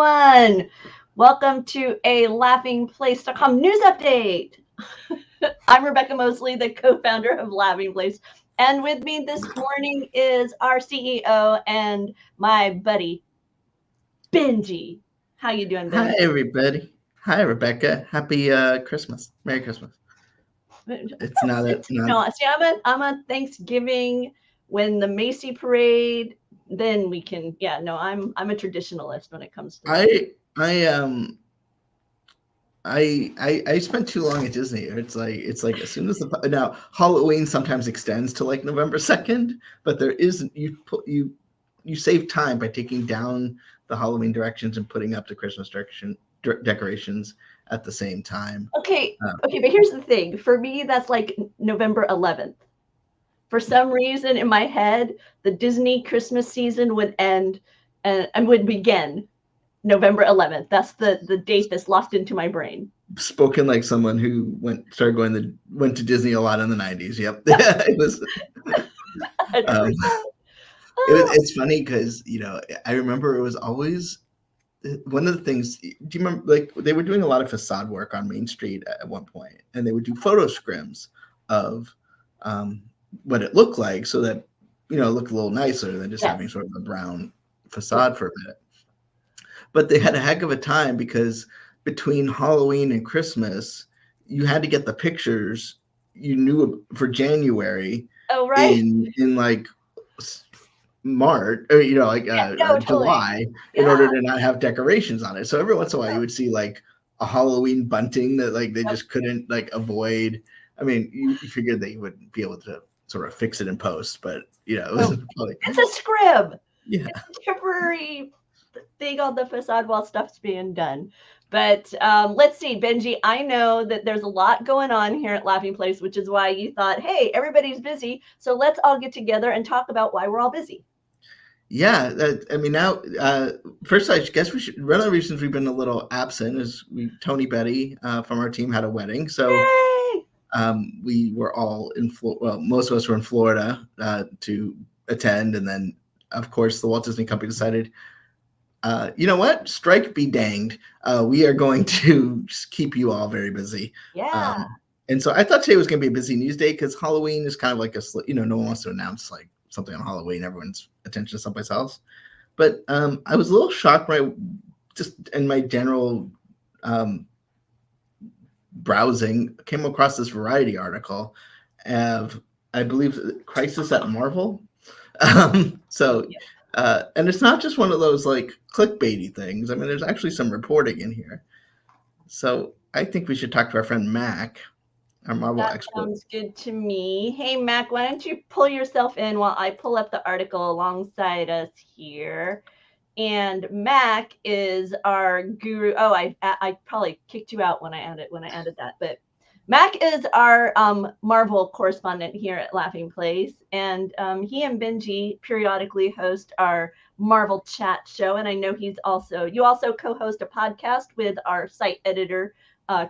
everyone. Welcome to a laughingplace.com news update. I'm Rebecca Mosley, the co-founder of Laughing Place. And with me this morning is our CEO and my buddy, Benji. How you doing, Hi, Benji? everybody. Hi, Rebecca. Happy Christmas. Merry Christmas. It's not a not. No, see, I'm a Thanksgiving when the Macy parade. Then we can, yeah. No, I'm a traditionalist when it comes to that. I I I spent too long at Disney. It's like as soon as now Halloween sometimes extends to like November 2nd, but there isn't you save time by taking down the Halloween directions and putting up the Christmas decorations at the same time. Okay, Um, okay, but here's the thing. For me, that's like November 11th. For some reason in my head, the Disney Christmas season would end and would begin November 11th. That's the date that's locked into my brain. Spoken like someone who went to Disney a lot in the 90s. Yep. it was um, 100%. Oh, it's funny because I remember it was always one of the things. Do you remember, like, they were doing a lot of facade work on Main Street at one point, and they would do photo scrims of um, what it looked like, so that it looked a little nicer than just yes. having sort of a brown Yes. facade for a minute. But they had a heck of a time because between Halloween and Christmas, you had to get the pictures you knew for January Oh, right. in like March, or Yeah, no, totally. July, in Yeah. order to not have decorations on it. So every once in a while, you would see like a Halloween bunting that like they Yep. just couldn't like avoid. I mean, you figured they wouldn't be able to sort of fix it in post, but it was Oh, probably it's a scrib. yeah. It's a temporary thing on the facade while stuff's being done. But let's see, Benji, I know that there's a lot going on here at Laughing Place, which is why you thought, hey, everybody's busy. So let's all get together and talk about why we're all busy. Yeah, I mean, now, first, I guess we should. One of the reasons we've been a little absent is Tony Betty from our team had a wedding, so Yay! we were all in. Well, most of us were in Florida to attend, and then, of course, the Walt Disney Company decided, you know what, strike be danged, we are going to just keep you all very busy. Yeah. And so I thought today was going to be a busy news day because Halloween is kind of like no one wants to announce like something on Halloween. Everyone's attention is someplace else. But I was a little shocked when just in my general browsing, came across this Variety article of, I believe, Crisis at Marvel. So, and it's not just one of those like clickbaity things. I mean, there's actually some reporting in here. So I think we should talk to our friend Mac, our Marvel That expert. sounds good to me. Hey, Mac, why don't you pull yourself in while I pull up the article alongside us here? And Mac is our guru. Oh, I probably kicked you out when I added that. But Mac is our Marvel correspondent here at Laughing Place, and he and Benji periodically host our Marvel chat show. And I know you also co-host a podcast with our site editor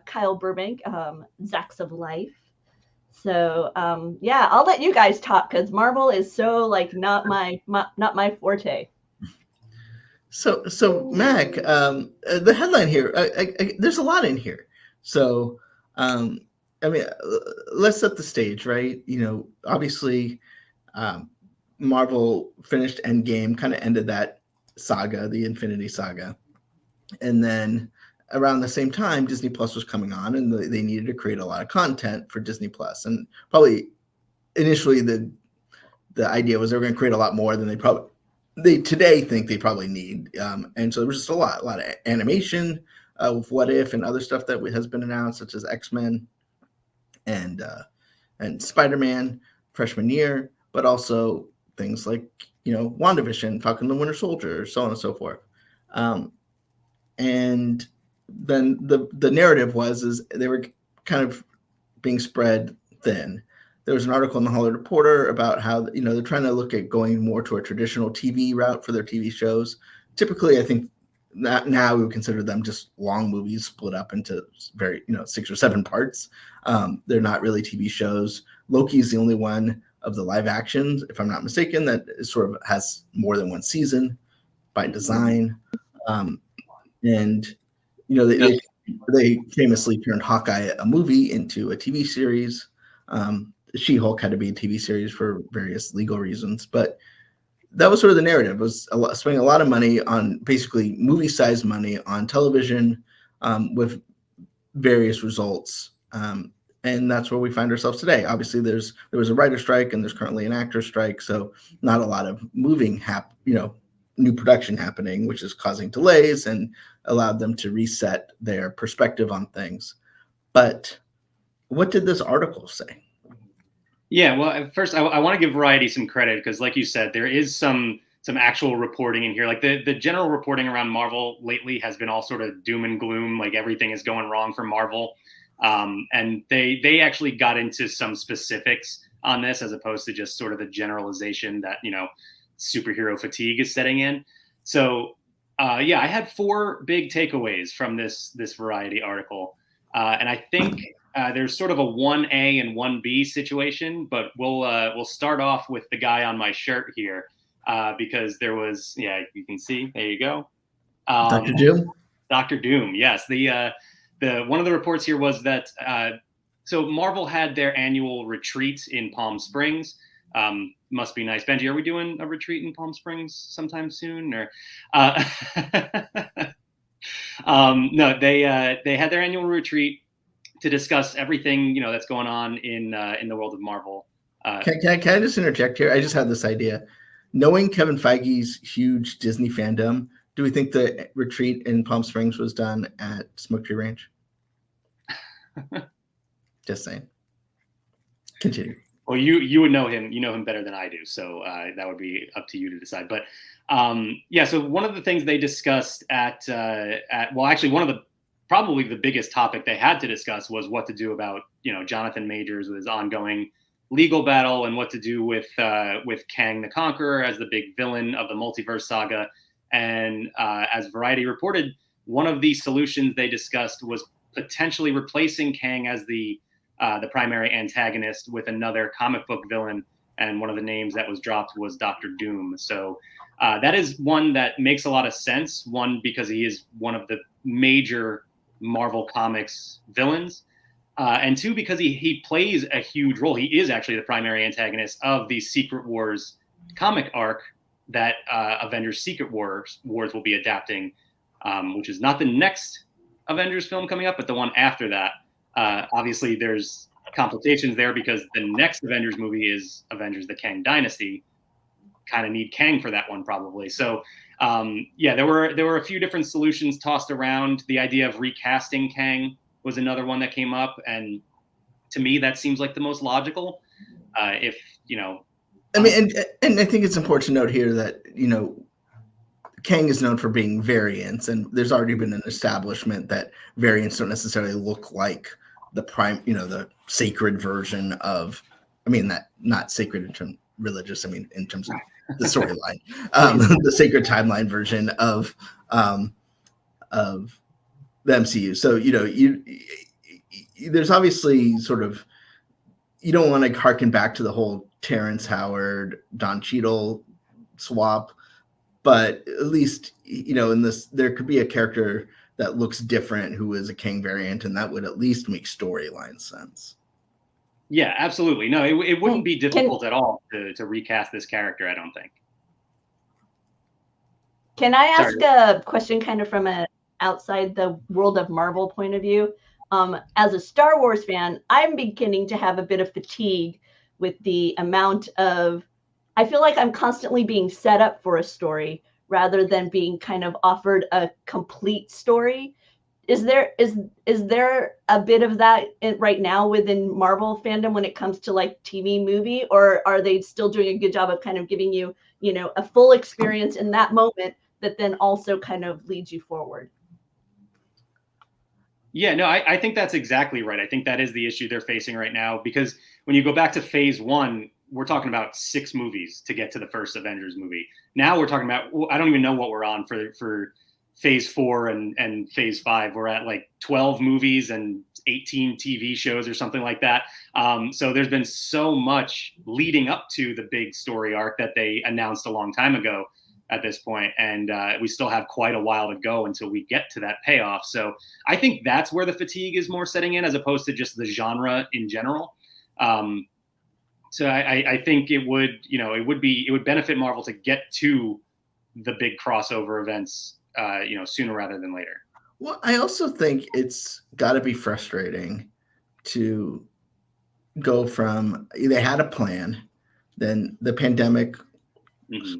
Kyle Burbank, Zacks of Life. So yeah, I'll let you guys talk because Marvel is so like not my forte. So Mac, the headline here, there's a lot in here. So, um, I mean, let's set the stage, right? Obviously, um, Marvel finished Endgame, kind of ended that saga, the Infinity Saga, and then around the same time, Disney Plus was coming on, and they needed to create a lot of content for Disney Plus, and probably initially the idea was they were going to create a lot more than they today think they probably need. And so there was just a lot of animation of What If and other stuff that has been announced, such as X-Men and Spider-Man freshman year, but also things like WandaVision, Falcon and the Winter Soldier, so on and so forth. And then the narrative is they were kind of being spread thin. There was an article in the Hollywood Reporter about how they're trying to look at going more to a traditional TV route for their TV shows. Typically, I think now we would consider them just long movies split up into very 6 or 7 parts. They're not really TV shows. Loki is the only one of the live actions, if I'm not mistaken, that is sort of has more than one season by design. And they famously turned Hawkeye, a movie, into a TV series. She-Hulk had to be a TV series for various legal reasons, but that was sort of the narrative, was spending a lot of money on basically movie-sized money on television, with various results. And that's where we find ourselves today. Obviously, there was a writer strike and there's currently an actor strike, so not a lot of new production happening, which is causing delays and allowed them to reset their perspective on things. But what did this article say? Yeah, well, first I want to give Variety some credit because, like you said, there is some actual reporting in here. Like the general reporting around Marvel lately has been all sort of doom and gloom, like everything is going wrong for Marvel. And they actually got into some specifics on this as opposed to just sort of the generalization that superhero fatigue is setting in. So yeah, I had 4 big takeaways from this Variety article, and I think there's sort of a 1A and 1B situation, but we'll start off with the guy on my shirt here because there was, you can see, there you go, Dr. Doom. Dr. Doom, yes. The one of the reports here was that so Marvel had their annual retreat in Palm Springs. Must be nice. Benji, are we doing a retreat in Palm Springs sometime soon? Or no, they had their annual retreat to discuss everything that's going on in the world of Marvel. Can I just interject here? I just had this idea. Knowing Kevin Feige's huge Disney fandom, do we think the retreat in Palm Springs was done at Smoke Tree Ranch? Just saying. Continue. Well, you would know him. You know him better than I do, so that would be up to you to decide. But yeah, so one of the things they discussed at actually one of the probably the biggest topic they had to discuss was what to do about Jonathan Majors with his ongoing legal battle and what to do with Kang the Conqueror as the big villain of the multiverse saga. And as Variety reported, one of the solutions they discussed was potentially replacing Kang as the primary antagonist with another comic book villain. And one of the names that was dropped was Dr. Doom. So that is one that makes a lot of sense. One, because he is one of the major Marvel Comics villains. And 2, because he plays a huge role. He is actually the primary antagonist of the Secret Wars comic arc that Avengers Secret Wars will be adapting, which is not the next Avengers film coming up, but the one after that. Obviously, there's complications there because the next Avengers movie is Avengers: The Kang Dynasty. Kind of need Kang for that one, probably. So, yeah, there were a few different solutions tossed around. The idea of recasting Kang was another one that came up, and to me, that seems like the most logical. If I mean, and I think it's important to note here that Kang is known for being variants, and there's already been an establishment that variants don't necessarily look like the sacred version of. I mean, that not sacred in terms religious. I mean, in terms of the storyline, the sacred timeline version of the MCU. So there's obviously sort of, you don't want to harken back to the whole Terrence Howard, Don Cheadle swap, but at least in this there could be a character that looks different who is a Kang variant, and that would at least make storyline sense. Yeah, absolutely. No, it wouldn't be difficult at all to recast this character, I don't think. Can I ask a question kind of from an outside the world of Marvel point of view? As a Star Wars fan, I'm beginning to have a bit of fatigue with the amount of, I feel like I'm constantly being set up for a story rather than being kind of offered a complete story. Is there a bit of that right now within Marvel fandom when it comes to like TV movie, or are they still doing a good job of kind of giving you, a full experience in that moment that then also kind of leads you forward? Yeah, no, I think that's exactly right. I think that is the issue they're facing right now, because when you go back to phase 1, we're talking about 6 movies to get to the first Avengers movie. Now we're talking about, I don't even know what we're on for phase 4 and phase 5. We're at like 12 movies and 18 TV shows or something like that. So there's been so much leading up to the big story arc that they announced a long time ago at this point, and we still have quite a while to go until we get to that payoff. So I think that's where the fatigue is more setting in, as opposed to just the genre in general. So I think it would benefit Marvel to get to the big crossover events, sooner rather than later. Well, I also think it's got to be frustrating to go from, they had a plan, then the pandemic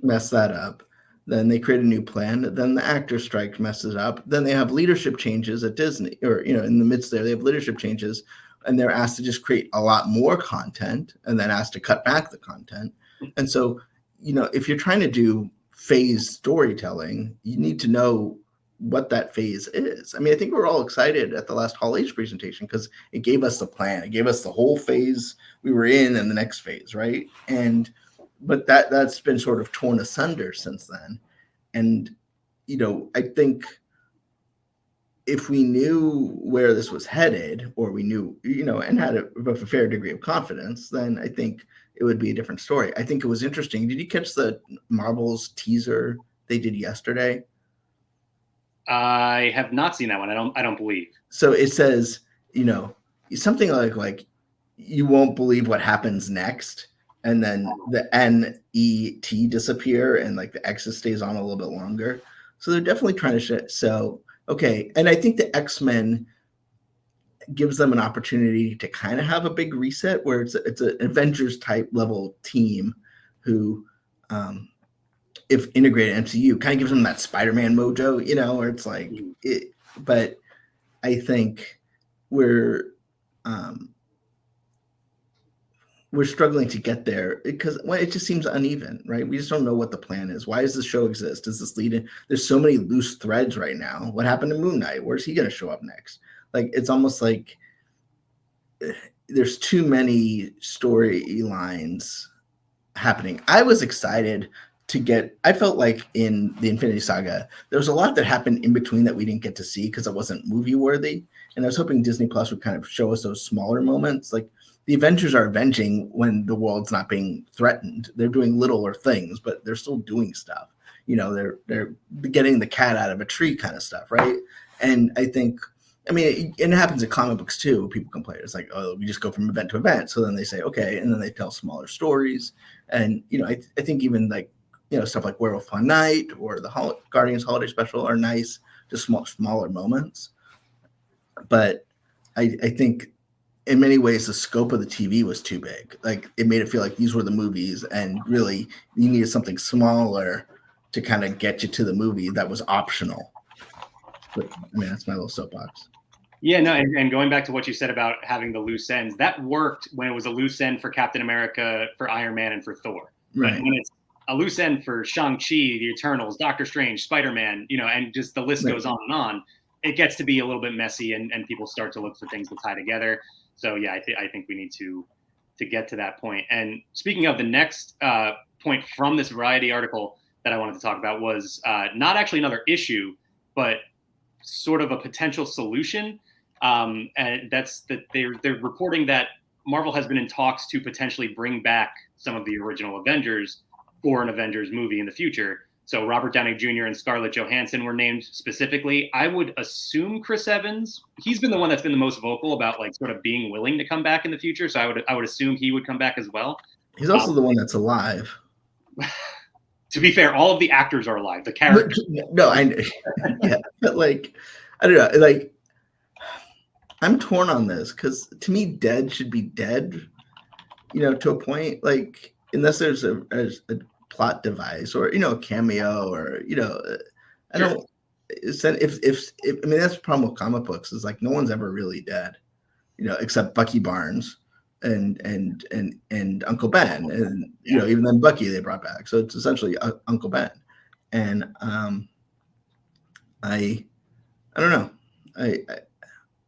messed that up, then they create a new plan, then the actor strike messes up, then they have leadership changes at Disney, or in the midst there they have leadership changes, and they're asked to just create a lot more content and then asked to cut back the content. And so if you're trying to do phase storytelling, you need to know what that phase is. I mean, I think we're all excited at the last Hall H presentation because it gave us the plan. It gave us the whole phase we were in and the next phase, right? But that's been sort of torn asunder since then. And, I think if we knew where this was headed, or we knew, and had a fair degree of confidence, then I think it would be a different story. I think it was interesting. Did you catch the Marvel's teaser they did yesterday? I have not seen that one. I don't believe. So it says, something like you won't believe what happens next, and then the NET disappear, and like the X stays on a little bit longer. So they're definitely trying to okay. And I think the X-Men gives them an opportunity to kind of have a big reset, where it's an Avengers type level team who, if integrated MCU, kind of gives them that Spider-Man mojo, where it's like it. But I think we're struggling to get there because it just seems uneven, right? We just don't know what the plan is. Why does this show exist? Does this lead in? There's so many loose threads right now. What happened to Moon Knight? Where's he going to show up next? Like, it's almost like there's too many storylines happening. I was excited I felt like in the Infinity Saga, there was a lot that happened in between that we didn't get to see because it wasn't movie worthy. And I was hoping Disney Plus would kind of show us those smaller moments. Like, the Avengers are avenging when the world's not being threatened. They're doing littler things, but they're still doing stuff. They're getting the cat out of a tree kind of stuff, right? And I think, and it happens in comic books too. People complain. It's like, oh, we just go from event to event. So then they say, okay, and then they tell smaller stories. And, I think even like, stuff like Werewolf by Night or the Guardians Holiday Special are nice, just smaller moments. But I think in many ways the scope of the TV was too big. Like, it made it feel like these were the movies, and really you needed something smaller to kind of get you to the movie that was optional. But that's my little soapbox. Yeah, no, and going back to what you said about having the loose ends, that worked when it was a loose end for Captain America, for Iron Man, and for Thor. Right. But when it's a loose end for Shang-Chi, the Eternals, Doctor Strange, Spider-Man, and just the list goes on and on, it gets to be a little bit messy, and people start to look for things to tie together. So yeah, I think we need to get to that point. And speaking of, the next point from this Variety article that I wanted to talk about was not actually another issue, but sort of a potential solution. And that's that they're reporting that Marvel has been in talks to potentially bring back some of the original Avengers for an Avengers movie in the future. So Robert Downey Jr. and Scarlett Johansson were named specifically. I would assume Chris Evans. He's been the one that's been the most vocal about like sort of being willing to come back in the future. So I would assume he would come back as well. He's also the one that's alive. To be fair, all of the actors are alive. The characters. No, yeah, but like, I don't know. Like, I'm torn on this because to me, dead should be dead. To a point. Like, unless there's a plot device or a cameo or I don't. If that's the problem with comic books is like no one's ever really dead, except Bucky Barnes and Uncle Ben, and even then Bucky they brought back, so it's essentially Uncle Ben, and I don't know, I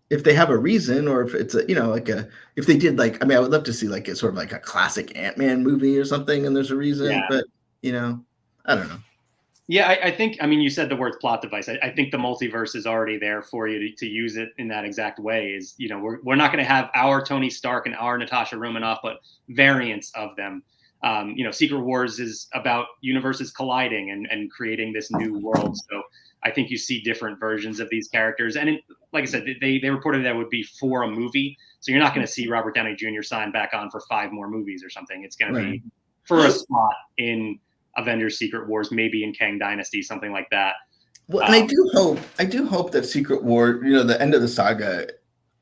if they have a reason, or if it's if they did like, I would love to see like a sort of like a classic Ant-Man movie or something, and there's a reason, but I don't know. Yeah, I think, you said the word plot device. I think the multiverse is already there for you to use it in that exact way. Is, we're not going to have our Tony Stark and our Natasha Romanoff, but variants of them. Secret Wars is about universes colliding and creating this new world. So I think you see different versions of these characters. And like I said, they reported that would be for a movie. So you're not going to see Robert Downey Jr. sign back on for 5 more movies or something. It's going to be for a spot in Avengers Secret Wars, maybe in Kang Dynasty, something like that. Well, and I do hope that Secret War, the end of the saga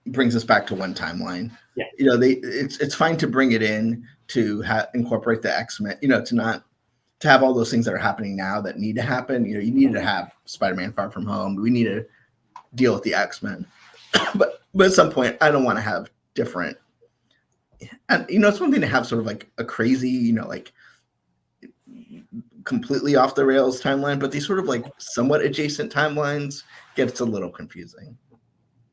brings us back to one timeline. Yeah. It's fine to bring it in to incorporate the X-Men, to have all those things that are happening now that need to happen. You need to have Spider-Man Far From Home. We need to deal with the X-Men. but at some point, I don't want to have different. And it's one thing to have sort of like a crazy, like completely off the rails timeline, but these sort of like somewhat adjacent timelines gets a little confusing.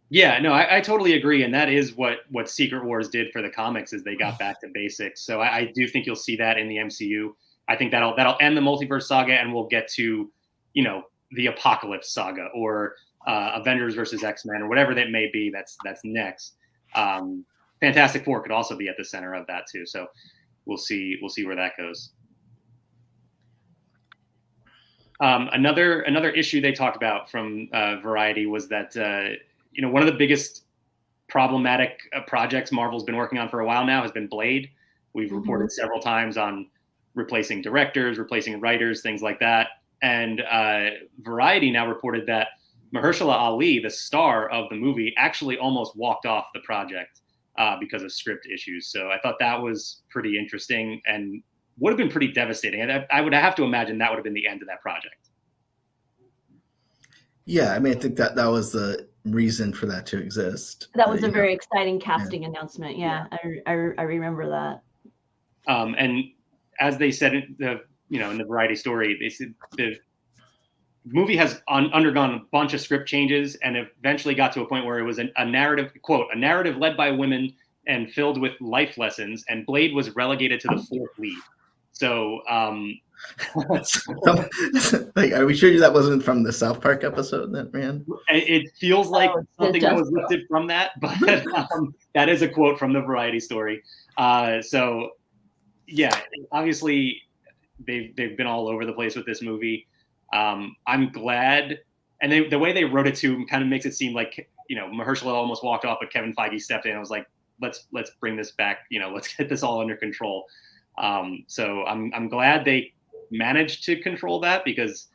Yeah, no, I totally agree, and that is what Secret Wars did for the comics, is they got back to basics. So I do think you'll see that in the MCU. I think that'll end the multiverse saga, and we'll get to the Apocalypse saga or Avengers versus X-Men or whatever that may be. That's next. Fantastic Four could also be at the center of that too. So we'll see where that goes. Another issue they talked about from Variety was that one of the biggest problematic projects Marvel's been working on for a while now has been Blade. We've reported several times on replacing directors, replacing writers, things like that. And Variety now reported that Mahershala Ali, the star of the movie, actually almost walked off the project because of script issues. So I thought that was pretty interesting and would have been pretty devastating. And I would have to imagine that would have been the end of that project. Yeah, I mean, I think that was the reason for that to exist. That was a very exciting casting announcement. Yeah. I remember that. And as they said in the Variety story, they said the movie has undergone a bunch of script changes and eventually got to a point where it was a narrative, quote, a narrative led by women and filled with life lessons, and Blade was relegated to the 4th lead. So, like, are we sure that wasn't from the South Park episode that ran? It feels like something that was lifted from that, but that is a quote from the Variety story. So, yeah, obviously they've been all over the place with this movie. I'm glad, and the way they wrote it too kind of makes it seem like Mahershala almost walked off, but Kevin Feige stepped in and was like, let's bring this back. Let's get this all under control. So I'm glad they managed to control that, because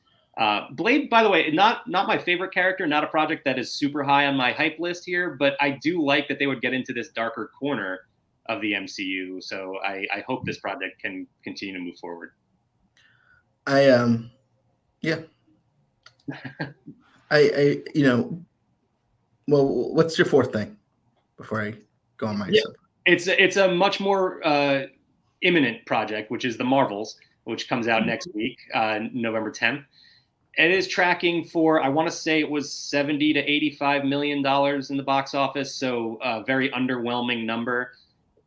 Blade, by the way, not my favorite character, not a project that is super high on my hype list here, but I do like that they would get into this darker corner of the MCU. So I hope this project can continue to move forward. Yeah. Well, what's your 4th thing before I go on my sub? It's a much more imminent project, which is the Marvels, which comes out next week, November 10th. It is tracking for, I want to say it was $70 to $85 million in the box office. So a very underwhelming number.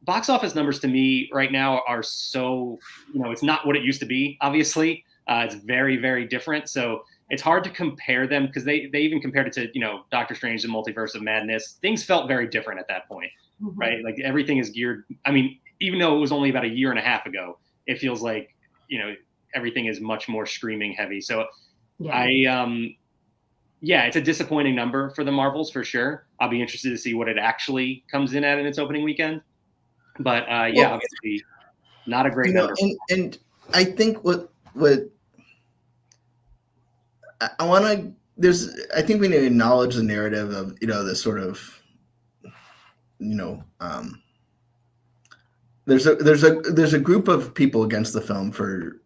Box office numbers to me right now are so, it's not what it used to be, obviously. It's very, very different. So it's hard to compare them, because they even compared it to, Doctor Strange, the Multiverse of Madness. Things felt very different at that point, right? Like everything is geared. I mean, even though it was only about a year and a half ago, it feels like, everything is much more streaming heavy. So it's a disappointing number for the Marvels for sure. I'll be interested to see what it actually comes in at in its opening weekend. But obviously not a great number. And I think what I want to, I think we need to acknowledge the narrative of, this sort of, there's a group of people against the film for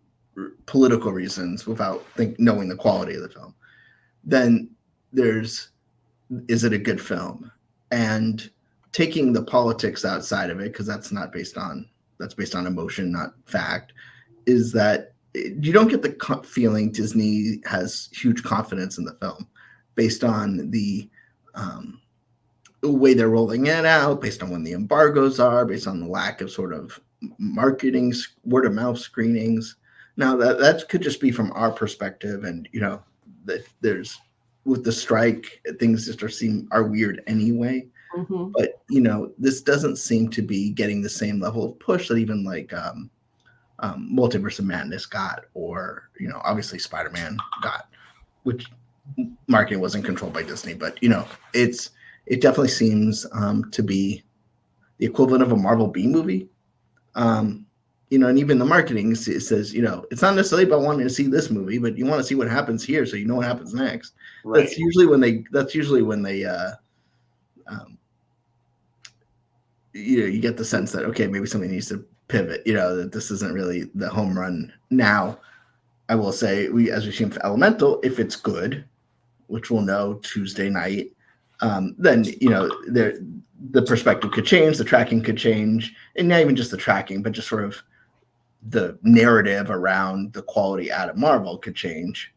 political reasons without knowing the quality of the film. Then is it a good film? And taking the politics outside of it, because that's based on emotion, not fact, is that you don't get the feeling Disney has huge confidence in the film based on the way they're rolling it out, based on when the embargoes are, based on the lack of sort of marketing, word of mouth screenings. Now that could just be from our perspective, and that there's, with the strike, things just are weird anyway. But this doesn't seem to be getting the same level of push that even like Multiverse of Madness got, or obviously Spider-Man got, which marketing wasn't controlled by Disney, but it definitely seems to be the equivalent of a Marvel B movie. And even the marketing it says, it's not necessarily about wanting to see this movie, but you want to see what happens here, so you know what happens next. Right. That's usually when they you get the sense that, okay, maybe somebody needs to pivot, that this isn't really the home run. Now, I will say, as we've seen for Elemental, if it's good, which we'll know Tuesday night, then the perspective could change, the tracking could change, and not even just the tracking, but just sort of the narrative around the quality out of Marvel could change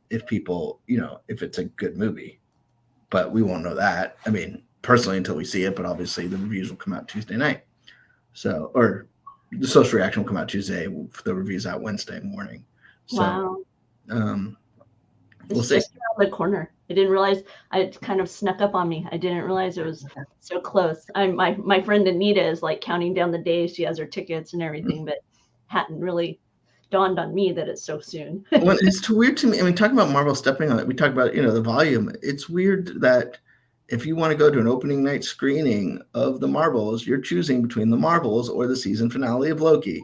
if people, if it's a good movie. But we won't know that. I mean, personally, until we see it, but obviously the reviews will come out Tuesday night. So, or the social reaction will come out Tuesday. The reviews out Wednesday morning. So, wow. We'll see. Just around the corner. I didn't realize. It kind of snuck up on me. I didn't realize it was so close. My friend Anita is like counting down the days. She has her tickets and everything, but hadn't really dawned on me that it's so soon. Well, it's too weird to me. I mean, talking about Marvel stepping on it, we talk about the volume. It's weird that if you want to go to an opening night screening of the Marvels, you're choosing between the Marvels or the season finale of Loki.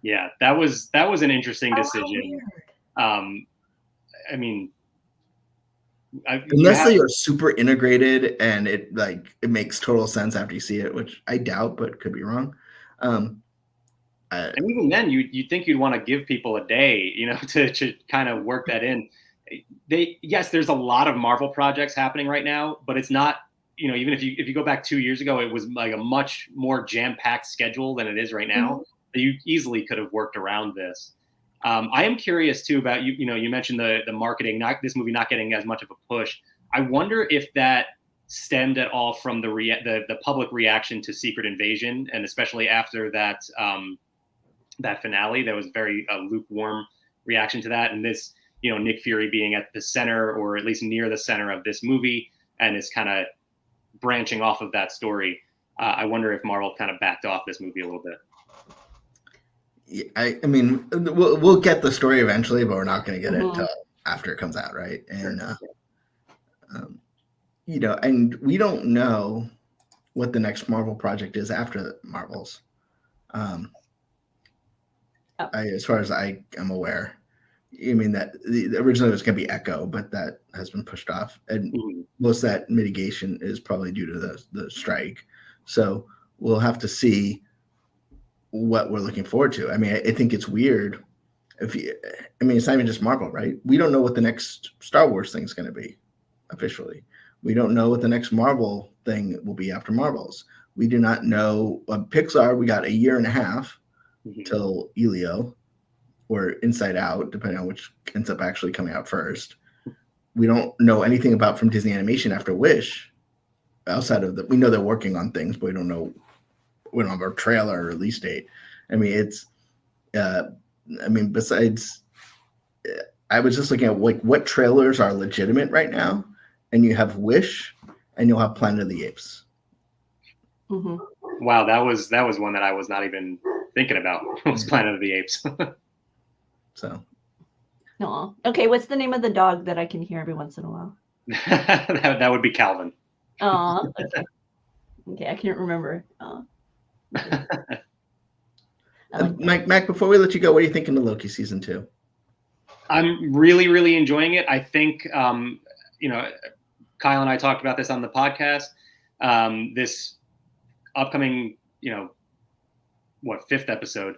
Yeah, that was an interesting decision. I mean, unless they are super integrated and it makes total sense after you see it, which I doubt, but could be wrong. And even then, you think you'd want to give people a day, to kind of work that in. Yes, there's a lot of Marvel projects happening right now, but it's not, even if you go back 2 years ago, it was like a much more jam-packed schedule than it is right now. Mm-hmm. You easily could have worked around this. I am curious too about you mentioned the marketing, this movie not getting as much of a push. I wonder if that stemmed at all from the public reaction to Secret Invasion, and especially after that that finale, there was very lukewarm reaction to that. And this, Nick Fury being at the center, or at least near the center of this movie, and is kind of branching off of that story. I wonder if Marvel kind of backed off this movie a little bit. I mean, we'll get the story eventually, but we're not going to get it until after it comes out, right? And and we don't know what the next Marvel project is after Marvels. As far as I am aware, I mean that originally it was going to be Echo, but that has been pushed off, and most of that mitigation is probably due to the strike. So we'll have to see what we're looking forward to. I mean, I think it's weird it's not even just Marvel, right? We don't know what the next Star Wars thing is going to be officially. We don't know what the next Marvel thing will be after Marvels. We do not know. Pixar, we got 1.5 years till Elio or Inside Out, depending on which ends up actually coming out first. We don't know anything about from Disney Animation after Wish, outside of we know they're working on things, but we don't know. We don't have a trailer or release date. I mean, it's. Besides, I was just looking at what trailers are legitimate right now, and you have Wish, and you'll have Planet of the Apes. Mm-hmm. Wow, that was one that I was not even thinking about. Was Planet of the Apes. So. Aww. Okay, what's the name of the dog that I can hear every once in a while? that would be Calvin. Oh, okay. Okay, I can't remember. Mac, before we let you go, what are you thinking of Loki season 2? I'm really, really enjoying it. I think, Kyle and I talked about this on the podcast. This upcoming, 5th episode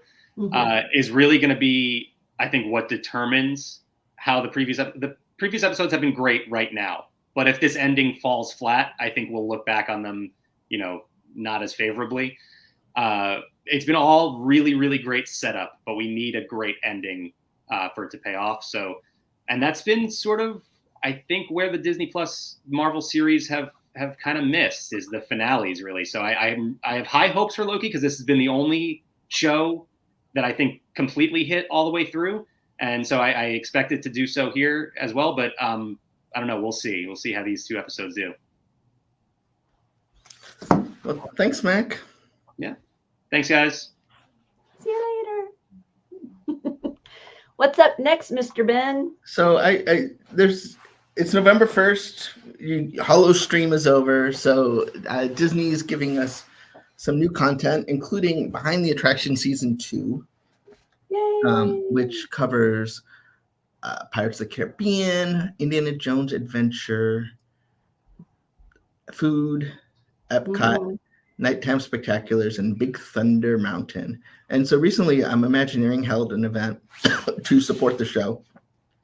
is really going to be, I think, what determines how the previous episodes have been great right now. But if this ending falls flat, I think we'll look back on them, not as favorably. It's been all really, really great setup, but we need a great ending for it to pay off. So, and that's been sort of, I think, where the Disney Plus Marvel series have kind of missed is the finales, really. So I have high hopes for Loki because this has been the only show that I think completely hit all the way through. And so I expect it to do so here as well. But I don't know. We'll see. We'll see how these 2 episodes do. Well, thanks, Mac. Yeah. Thanks, guys. See you later. What's up next, Mr. Ben? So it's November 1st. Hollow Stream is over. So Disney is giving us some new content, including Behind the Attraction Season 2, Yay! which covers Pirates of the Caribbean, Indiana Jones Adventure, food, Epcot, Mhm. Nighttime Spectaculars, and Big Thunder Mountain. And so recently, Imagineering held an event to support the show.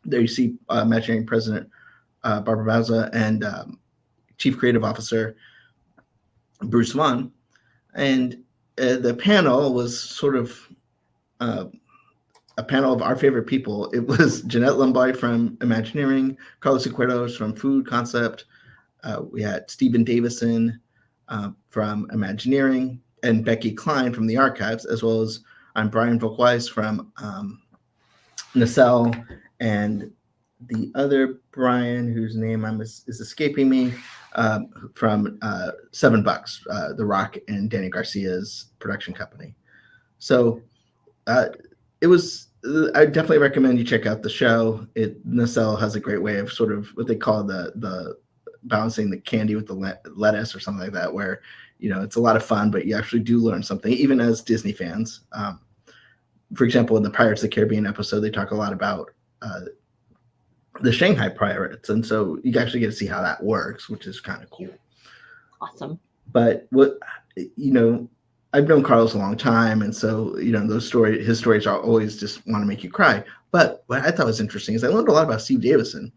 There you see Imagineering President Barbara Bauza and Chief Creative Officer Bruce Vaughn. And the panel was sort of a panel of our favorite people. It was Jeanette Lombard from Imagineering, Carlos Izquierdos from Food Concept. We had Stephen Davison from Imagineering and Becky Klein from the Archives, as well as I'm Brian Volkweiss from Nacelle, and the other Brian, whose name is escaping me, from $7, The Rock and Danny Garcia's production company. So it was. I definitely recommend you check out the show. Nacelle has a great way of sort of what they call the balancing the candy with the lettuce or something like that, where it's a lot of fun, but you actually do learn something, even as Disney fans. For example, in the Pirates of the Caribbean episode, they talk a lot about the Shanghai Pirates, and so you actually get to see how that works, which is kind of cool. Awesome. But I've known Carlos a long time, and so his stories are always just want to make you cry. But what I thought was interesting is I learned a lot about Steve Davison.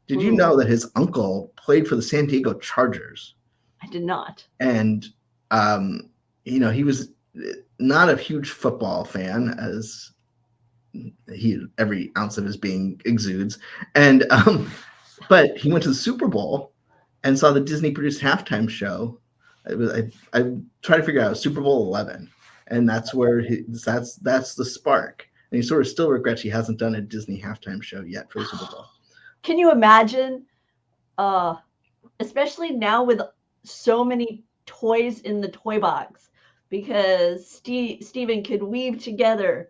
Did you know that his uncle played for the San Diego Chargers? I did not. And he was not a huge football fan, as every ounce of his being exudes. And but he went to the Super Bowl and saw the Disney produced halftime show. I tried to figure out Super Bowl 11, and that's where that's the spark. And he sort of still regrets he hasn't done a Disney halftime show yet for the Super Bowl. Can you imagine, especially now with so many toys in the toy box, because Steven could weave together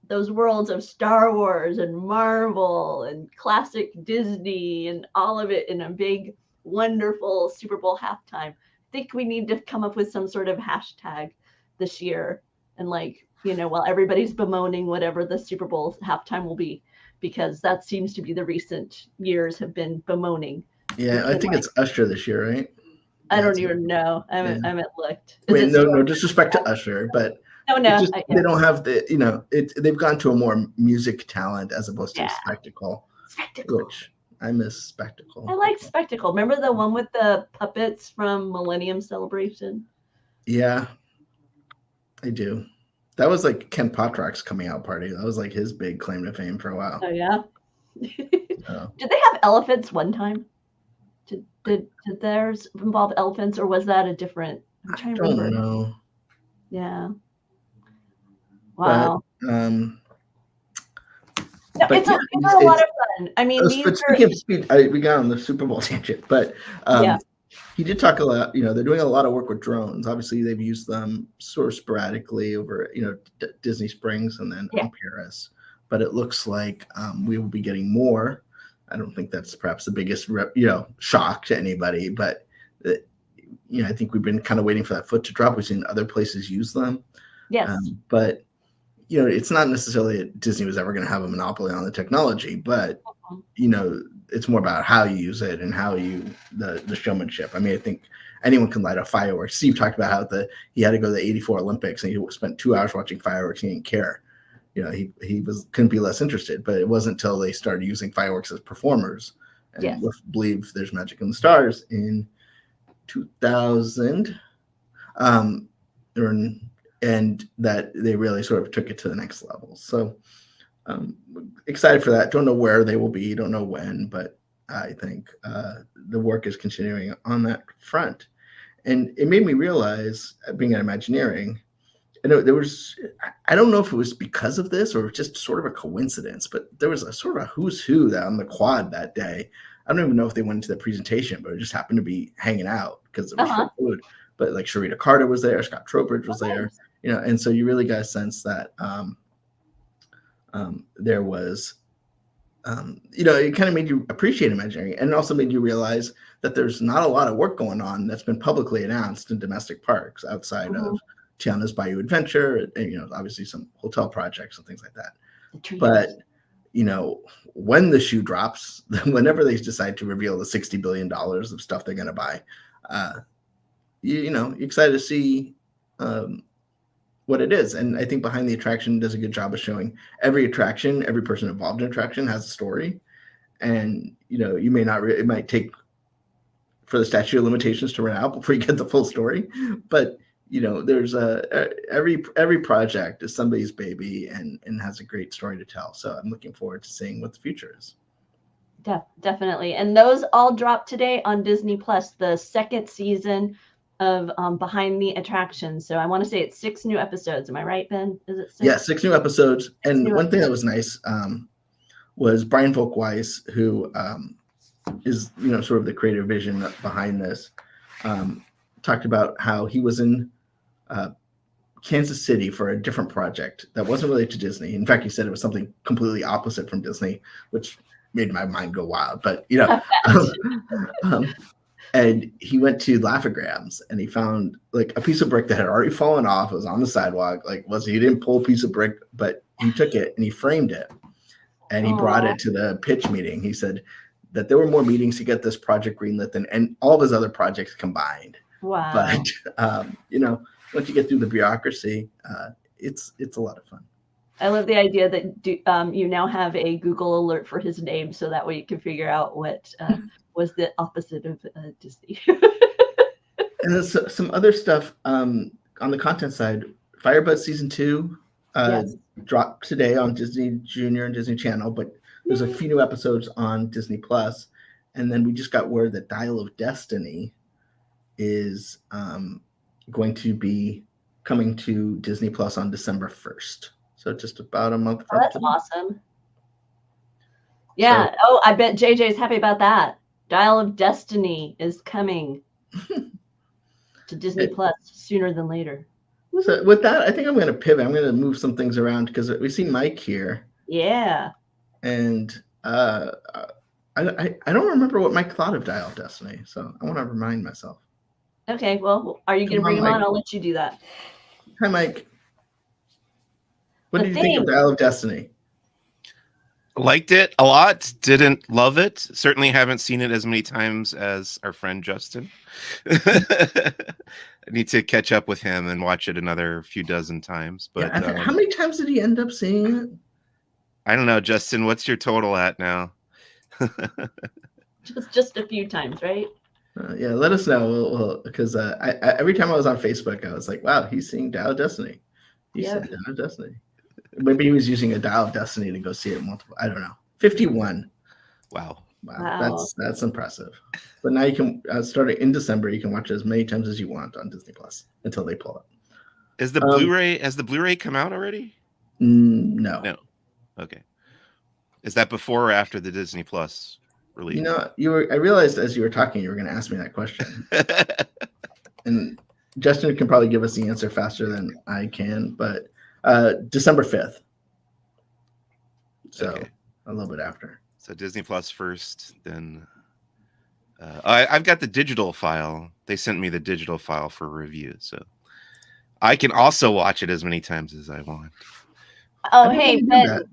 those worlds of Star Wars and Marvel and classic Disney and all of it in a big, wonderful Super Bowl halftime. I think we need to come up with some sort of hashtag this year, and while everybody's bemoaning whatever the Super Bowl halftime will be, because that seems to be the recent years have been bemoaning. Yeah, I think it's Usher this year, right? I don't even know. I haven't looked. Wait, no disrespect to Usher, but no, they don't have the they've gone to a more music talent as opposed to spectacle. Which I miss spectacle. I like spectacle. Remember the one with the puppets from Millennium Celebration? Yeah, I do. That was like Ken Potrock's coming out party. That was like his big claim to fame for a while. Oh yeah. Did they have elephants one time? Did theirs involve elephants, or was that a different? I'm trying to remember. I don't know. Yeah. Wow. But, it's a lot of fun. I mean, speaking of speed, we got on the Super Bowl tangent, but he did talk a lot. They're doing a lot of work with drones. Obviously, they've used them sort of sporadically over Disney Springs and then in Paris. But it looks like we will be getting more. I don't think that's perhaps the biggest shock to anybody, but I think we've been kind of waiting for that foot to drop. We've seen other places use them. Yes. But it's not necessarily that Disney was ever going to have a monopoly on the technology, but it's more about how you use it and how the showmanship. I mean, I think anyone can light up fireworks. Steve talked about how he had to go to the '84 Olympics and he spent 2 hours watching fireworks. He didn't care. He couldn't be less interested. But it wasn't until they started using fireworks as performers and believe There's Magic in the Stars in 2000. And that they really sort of took it to the next level. So excited for that. Don't know where they will be. Don't know when, but I think the work is continuing on that front. And it made me realize, being at Imagineering, I don't know if it was because of this or just sort of a coincidence, but there was a sort of a who's who that on the quad that day. I don't even know if they went into the presentation, but it just happened to be hanging out because it was for food. But like Sharita Carter was there, Scott Trowbridge was there, and so you really got a sense that there was, it kind of made you appreciate Imagineering, and it also made you realize that there's not a lot of work going on that's been publicly announced in domestic parks outside Mhm. of Tiana's Bayou Adventure, and obviously some hotel projects and things like that. The trees. But when the shoe drops, whenever they decide to reveal the $60 billion of stuff they're going to buy, you're excited to see what it is. And I think Behind the Attraction does a good job of showing every attraction, every person involved in attraction has a story. And, you may not, it might take for the statute of limitations to run out before you get the full story. But, there's every project is somebody's baby and has a great story to tell. So I'm looking forward to seeing what the future is. Definitely. And those all dropped today on Disney Plus, the second season of Behind the Attraction. So I want to say it's 6 new episodes. Am I right, Ben? Is it 6? Yeah, 6 new episodes. And one thing that was nice was Brian Volk-Weiss, who is sort of the creative vision behind this, talked about how he was in Kansas City for a different project that wasn't related to Disney. In fact, he said it was something completely opposite from Disney, which made my mind go wild. But and he went to Laugh-O-Grams and he found like a piece of brick that had already fallen off. It was on the sidewalk. He didn't pull a piece of brick, but he took it and he framed it and he brought it to the pitch meeting. He said that there were more meetings to get this project greenlit than all of his other projects combined. Wow. But once you get through the bureaucracy, it's a lot of fun. I love the idea that you now have a Google alert for his name, so that way you can figure out what was the opposite of Disney. And there's some other stuff on the content side. Firebuzz season 2 dropped today on Disney Junior and Disney Channel, but there's a few new episodes on Disney Plus. And then we just got word that Dial of Destiny is going to be coming to Disney Plus on December 1st. So just about a month from that's today. Awesome. Yeah. So, I bet JJ's happy about that. Dial of Destiny is coming to Disney Plus sooner than later. So with that, I think I'm going to pivot. I'm going to move some things around because we see Mike here. Yeah. And I don't remember what Mike thought of Dial of Destiny, so I want to remind myself. Okay. Well, are you going to bring him on? I'll let you do that. Hi, Mike. What did you think of Dial of Destiny? Liked it a lot. Didn't love it. Certainly haven't seen it as many times as our friend Justin. I need to catch up with him and watch it another few dozen times. But yeah, how many times did he end up seeing it? I don't know, Justin. What's your total at now? just a few times, right? Yeah, let us know. Because every time I was on Facebook, I was like, "Wow, he's seeing Dial of Destiny." He's seeing Dial of Destiny. Maybe he was using a Dial of Destiny to go see it multiple. I don't know. 51. Wow. That's impressive. But now you can starting in December. You can watch it as many times as you want on Disney Plus until they pull it. Is the Blu-ray? Has the Blu-ray come out already? No. No. Okay. Is that before or after the Disney Plus release? I realized as you were talking, you were going to ask me that question, and Justin can probably give us the answer faster than I can, but. December 5th. So a little bit after. So Disney Plus first, then I've got the digital file. They sent me the digital file for review, so I can also watch it as many times as I want. Oh, hey, Ben,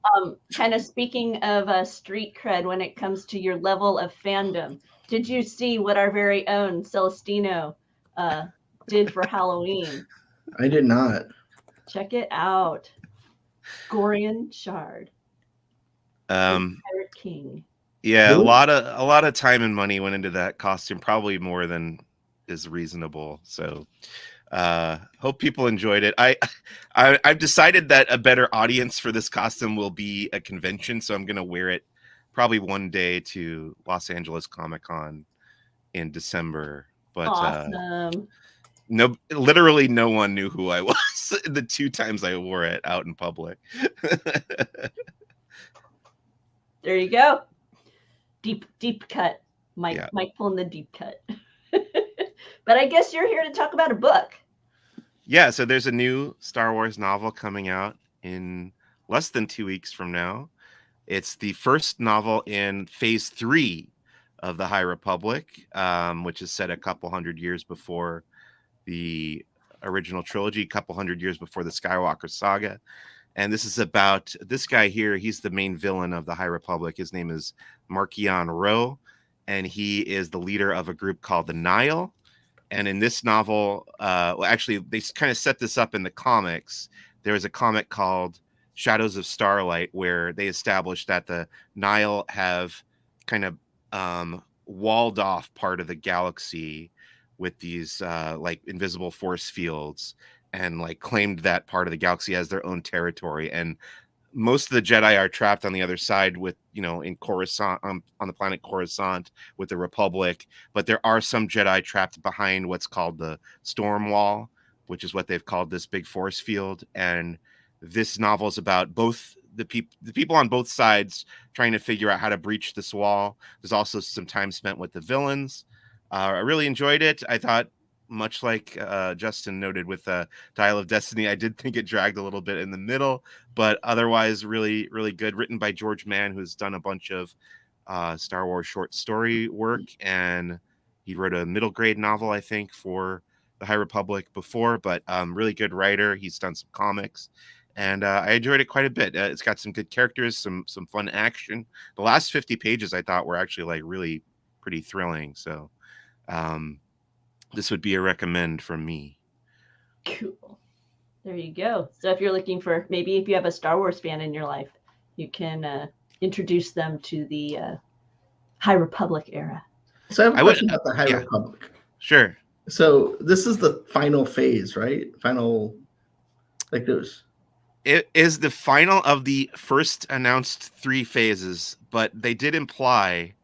kind of speaking of street cred when it comes to your level of fandom, did you see what our very own Celestino did for Halloween? I did not. Check it out. Gorian Shard. Pirate King. Yeah, really? a lot of time and money went into that costume, probably more than is reasonable. So hope people enjoyed it. I've decided that a better audience for this costume will be a convention, so I'm gonna wear it probably one day to Los Angeles Comic-Con in December. But awesome. Literally no one knew who I was the 2 times I wore it out in public. There you go. Deep cut. Mike pulling the deep cut. But I guess you're here to talk about a book. Yeah, so there's a new Star Wars novel coming out in less than 2 weeks from now. It's the first novel in Phase 3 of the High Republic, which is set a couple hundred years before the original trilogy, a couple hundred years before the Skywalker saga. And this is about this guy here. He's the main villain of the High Republic. His name is Markion Ro, and he is the leader of a group called the Nile. And in this novel, well, actually, they kind of set this up in the comics. There was a comic called Shadows of Starlight where they established that the Nile have kind of walled off part of the galaxy with these like invisible force fields, and like claimed that part of the galaxy as their own territory. And most of the Jedi are trapped on the other side with, in Coruscant, on the planet Coruscant with the Republic. But there are some Jedi trapped behind what's called the Storm Wall, which is what they've called this big force field. And this novel is about both the people on both sides trying to figure out how to breach this wall. There's also some time spent with the villains. I really enjoyed it. I thought, much like Justin noted with Dial of Destiny, I did think it dragged a little bit in the middle, but otherwise really, really good. Written by George Mann, who's done a bunch of Star Wars short story work, and he wrote a middle grade novel, I think, for the High Republic before, but really good writer. He's done some comics, and I enjoyed it quite a bit. It's got some good characters, some fun action. The last 50 pages I thought were actually like really pretty thrilling. So this would be a recommend from me. Cool. There you go. So if you're looking for, maybe if you have a Star Wars fan in your life, you can introduce them to the High Republic era. So I have a question about the High Republic. Sure. So this is the final phase, right? Final, like those. It is the final of the first announced 3 phases, but they did imply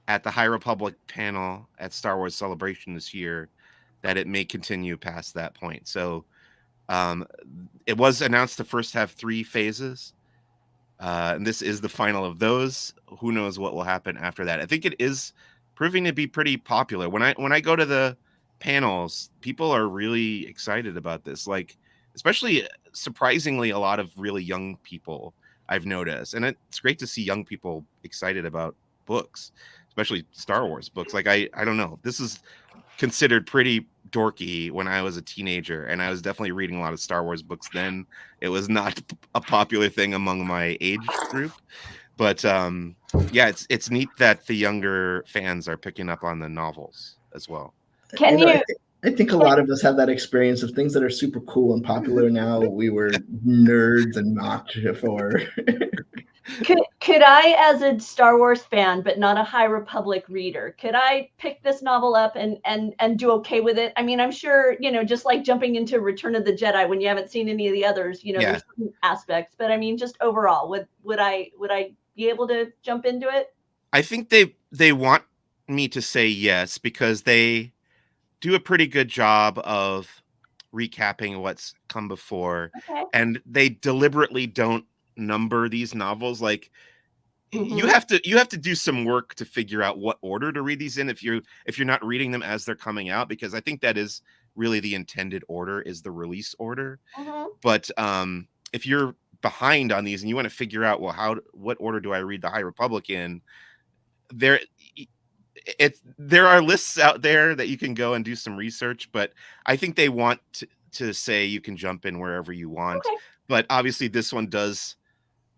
at the High Republic panel at Star Wars Celebration this year that it may continue past that point. So it was announced to first have 3 phases, and this is the final of those. Who knows what will happen after that? I think it is proving to be pretty popular. When I go to the panels, people are really excited about this. Like, especially surprisingly, a lot of really young people I've noticed, and it's great to see young people excited about books, especially Star Wars books. Like, I don't know. This is considered pretty dorky when I was a teenager, and I was definitely reading a lot of Star Wars books then. It was not a popular thing among my age group, but yeah, it's neat that the younger fans are picking up on the novels as well. I think a lot of us have that experience of things that are super cool and popular now. We were nerds and mocked for. Could I, as a Star Wars fan, but not a High Republic reader, could I pick this novel up and do okay with it? I mean, I'm sure, just like jumping into Return of the Jedi when you haven't seen any of the others, there's some aspects, but I mean, just overall, would I be able to jump into it? I think they want me to say yes, because they do a pretty good job of recapping what's come before. Okay. And they deliberately don't number these novels. Like, you have to do some work to figure out what order to read these in if you're not reading them as they're coming out, because I think that is really the intended order, is the release order. But if you're behind on these and you want to figure out, well, what order do I read the High Republic in, there are lists out there that you can go and do some research, but I think they want to say you can jump in wherever you want. Okay. But obviously this one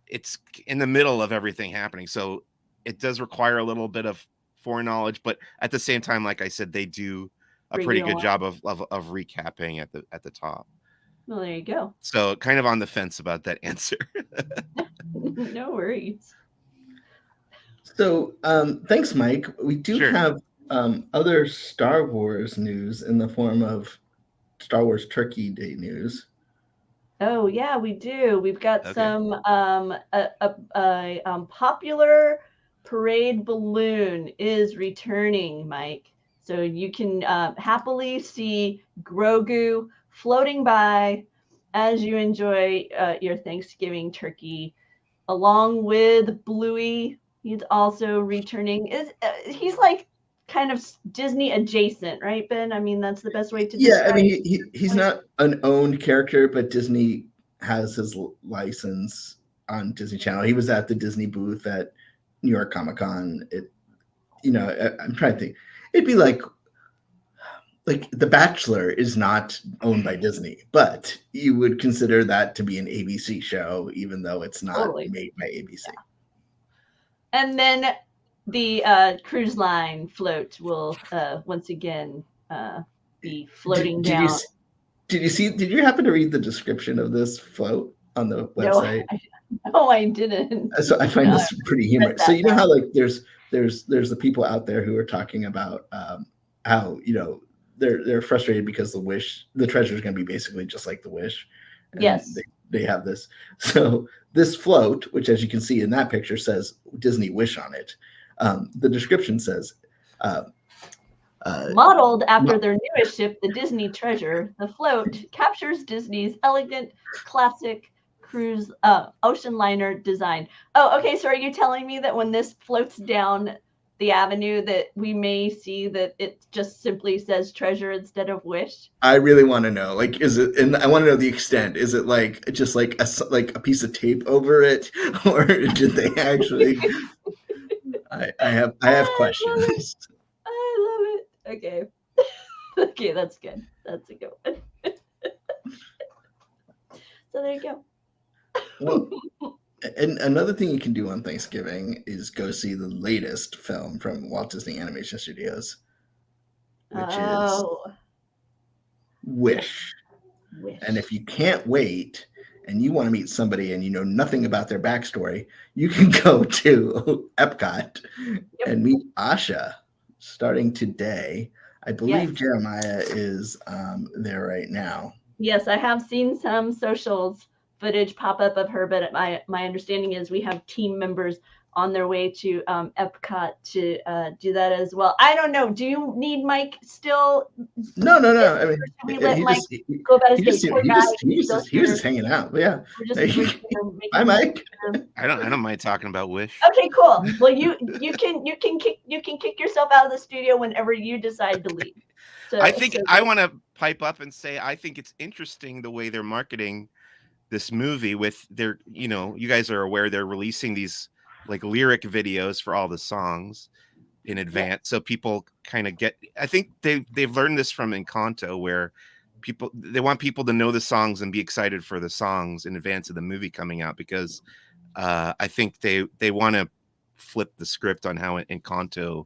it's in the middle of everything happening, so it does require a little bit of foreknowledge, but at the same time, like I said, they do a pretty good job of recapping at the top. Well, there you go. So kind of on the fence about that answer. No worries. So thanks, Mike. We do have other Star Wars news in the form of Star Wars Turkey Day news. Oh yeah, we do. We've got some popular parade balloon is returning, Mike. So you can happily see Grogu floating by as you enjoy your Thanksgiving turkey, along with Bluey. He's also returning. He's like kind of Disney adjacent, right, Ben? I mean, that's the best way to describe. Yeah, I mean, he's not an owned character, but Disney has his license on Disney Channel. He was at the Disney booth at New York Comic Con. I'm trying to think. It'd be like The Bachelor is not owned by Disney, but you would consider that to be an ABC show, even though it's not Totally. made by ABC. Yeah. And then the cruise line float will once again be floating down. Did you happen to read the description of this float on the website? No, I didn't. So I find this pretty humorous. So you know how there's the people out there who are talking about how they're frustrated because the treasure is going to be basically just like the Wish. Yes. They have this. So this float, which as you can see in that picture says Disney Wish on it. The description says, modeled after their newest ship, the Disney Treasure, the float captures Disney's elegant, classic cruise ocean liner design. Oh, okay. So are you telling me that when this floats down the avenue that we may see that it just simply says treasure instead of Wish? I really want to know, is it, and I want to know the extent. Is it just like a piece of tape over it, or did they actually? I have questions. I love it. Okay. Okay, that's good. That's a good one. So there you go. Well, and another thing you can do on Thanksgiving is go see the latest film from Walt Disney Animation Studios, which is Wish. And if you can't wait and you want to meet somebody and you know nothing about their backstory, you can go to Epcot and meet Asha starting today. I believe Jeremiah is there right now. Yes, I have seen some socials footage pop up of her, but my understanding is we have team members on their way to Epcot to do that as well. I don't know. Do you need Mike still? No. I mean, we let Mike go about his day. He was just hanging out. But yeah. Hi, Mike. I don't mind talking about Wish. Okay, cool. Well, you can kick yourself out of the studio whenever you decide to leave. So, I want to pipe up and say I think it's interesting the way they're marketing this movie with their, you guys are aware they're releasing these like lyric videos for all the songs in advance. So people kind of I think they've learned this from Encanto, where they want people to know the songs and be excited for the songs in advance of the movie coming out, because I think they want to flip the script on how Encanto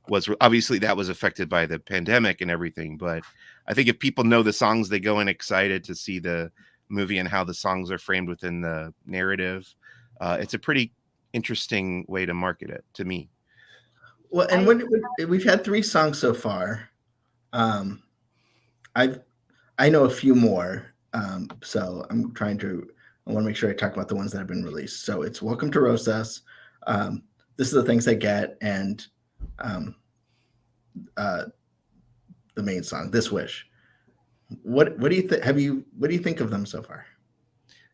was. Obviously that was affected by the pandemic and everything, but I think if people know the songs, they go in excited to see the movie and how the songs are framed within the narrative. It's a pretty interesting way to market it, to me. Well, and we've had 3 songs so far. I know a few more, so I want to make sure I talk about the ones that have been released. So it's Welcome to Rosas, This Is the Things I Get, and the main song, This Wish. What do you think? What do you think of them so far?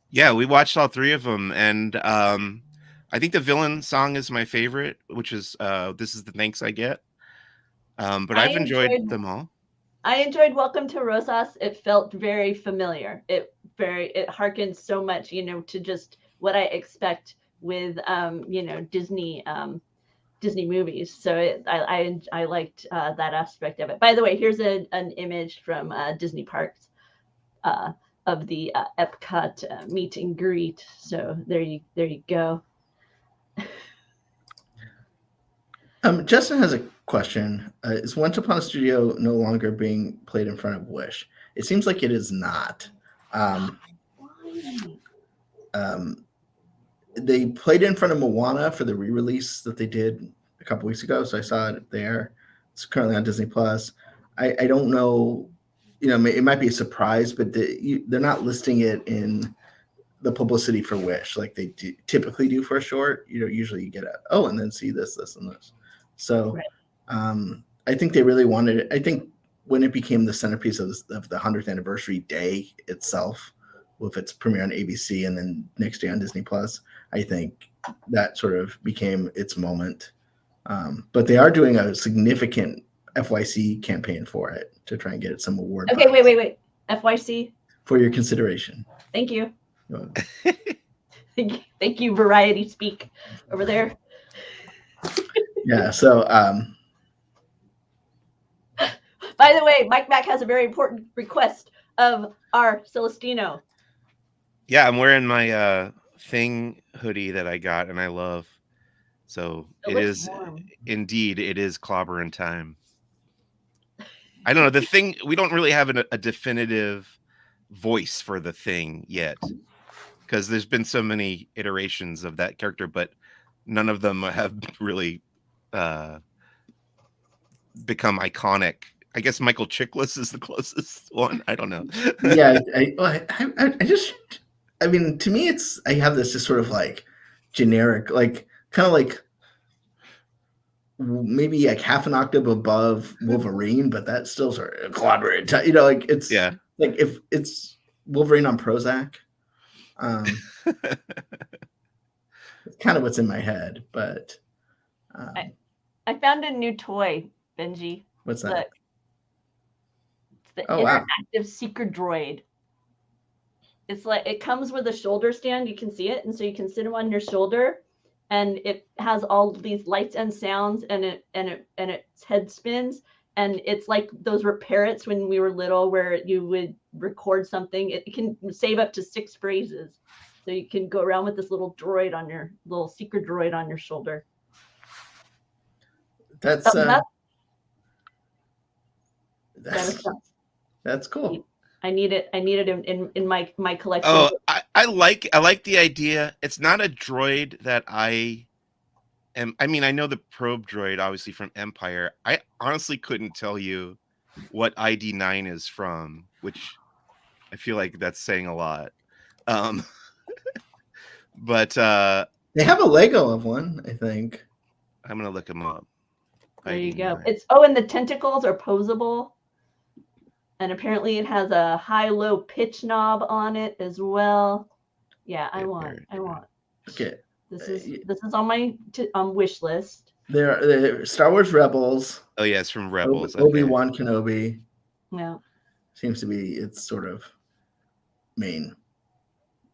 Yeah, we watched all 3 of them, and I think the villain song is my favorite, which is This Is the Thanks I Get. But I've enjoyed them all. I enjoyed Welcome to Rosas. It felt very familiar. It harkened so much, to just what I expect with Disney movies. So I liked that aspect of it. By the way, here's an image from Disney Parks of the Epcot meet and greet. So there you go. Justin has a question. Is Once Upon a Studio no longer being played in front of Wish? It seems like it is not. They played in front of Moana for the re-release that they did a couple weeks ago, so I saw it there. It's currently on Disney Plus. I don't know, it might be a surprise, but they're not listing it in the publicity for Wish like they typically do for a short. Usually you get and then see this, and this. So right. I think they really wanted it. I think when it became the centerpiece of the 100th anniversary day itself, with its premiere on ABC and then next day on Disney Plus, I think that sort of became its moment. But they are doing a significant FYC campaign for it to try and get it some award. Okay, wait. FYC? For your consideration. Thank you. Thank you, Variety Speak over there. Yeah. So By the way, Mike Mac has a very important request of our Celestino. Yeah, I'm wearing my Thing hoodie that I got and I love. So it looks is warm. indeed, it is clobbering time. I don't know, the Thing, we don't really have a definitive voice for the Thing yet, because there's been so many iterations of that character, but none of them have really become iconic. I guess Michael Chiklis is the closest one. I don't know. yeah, I mean, to me, I have this just sort of like generic, like kind of like maybe like half an octave above Wolverine, but that's still sort of collaborate. Like it's like if it's Wolverine on Prozac. It's kind of what's in my head, but I found a new toy, Benji. What's that? It's the interactive seeker droid. It's like it comes with a shoulder stand. You can see it, and so you can sit them on your shoulder, and it has all these lights and sounds, and its head spins, and it's like those were parrots when we were little, where you would record something. It can save up to 6 phrases, so you can go around with this little droid on your little seeker droid on your shoulder. That's cool. I need it in my collection. Oh, I like the idea. It's not a droid that I mean, I know the probe droid obviously from Empire. I honestly couldn't tell you what ID9 is from, which I feel like that's saying a lot. But they have a Lego of one, I think. I'm gonna look them up. There you go. And the tentacles are posable. And apparently it has a high-low pitch knob on it as well. Yeah, I want. Okay. This is on my wish list. They're Star Wars Rebels. Oh yeah, it's from Rebels. Obi-Wan Kenobi. Yeah. Seems to be its sort of main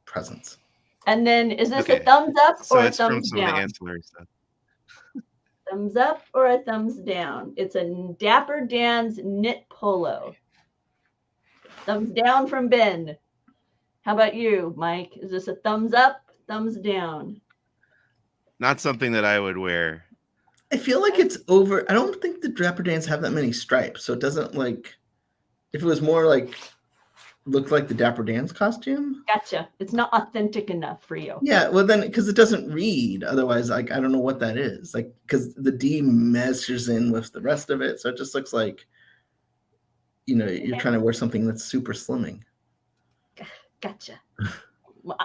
presence. And then is this a thumbs up or a thumbs down? Of the ancillary stuff. Thumbs up or a thumbs down? It's a Dapper Dan's knit polo. Thumbs down from Ben. How about you, Mike? Is this a thumbs up, thumbs down? Not something that I would wear. I feel like it's over. I don't think the Dapper Dans have that many stripes, so it doesn't like. If it was more like, looked like the Dapper Dan's costume. Gotcha. It's not authentic enough for you. Yeah, well then, because it doesn't read. Otherwise, like I don't know what that is. Like because the D measures in with the rest of it, so it just looks like. You're trying to wear something that's super slimming. Gotcha.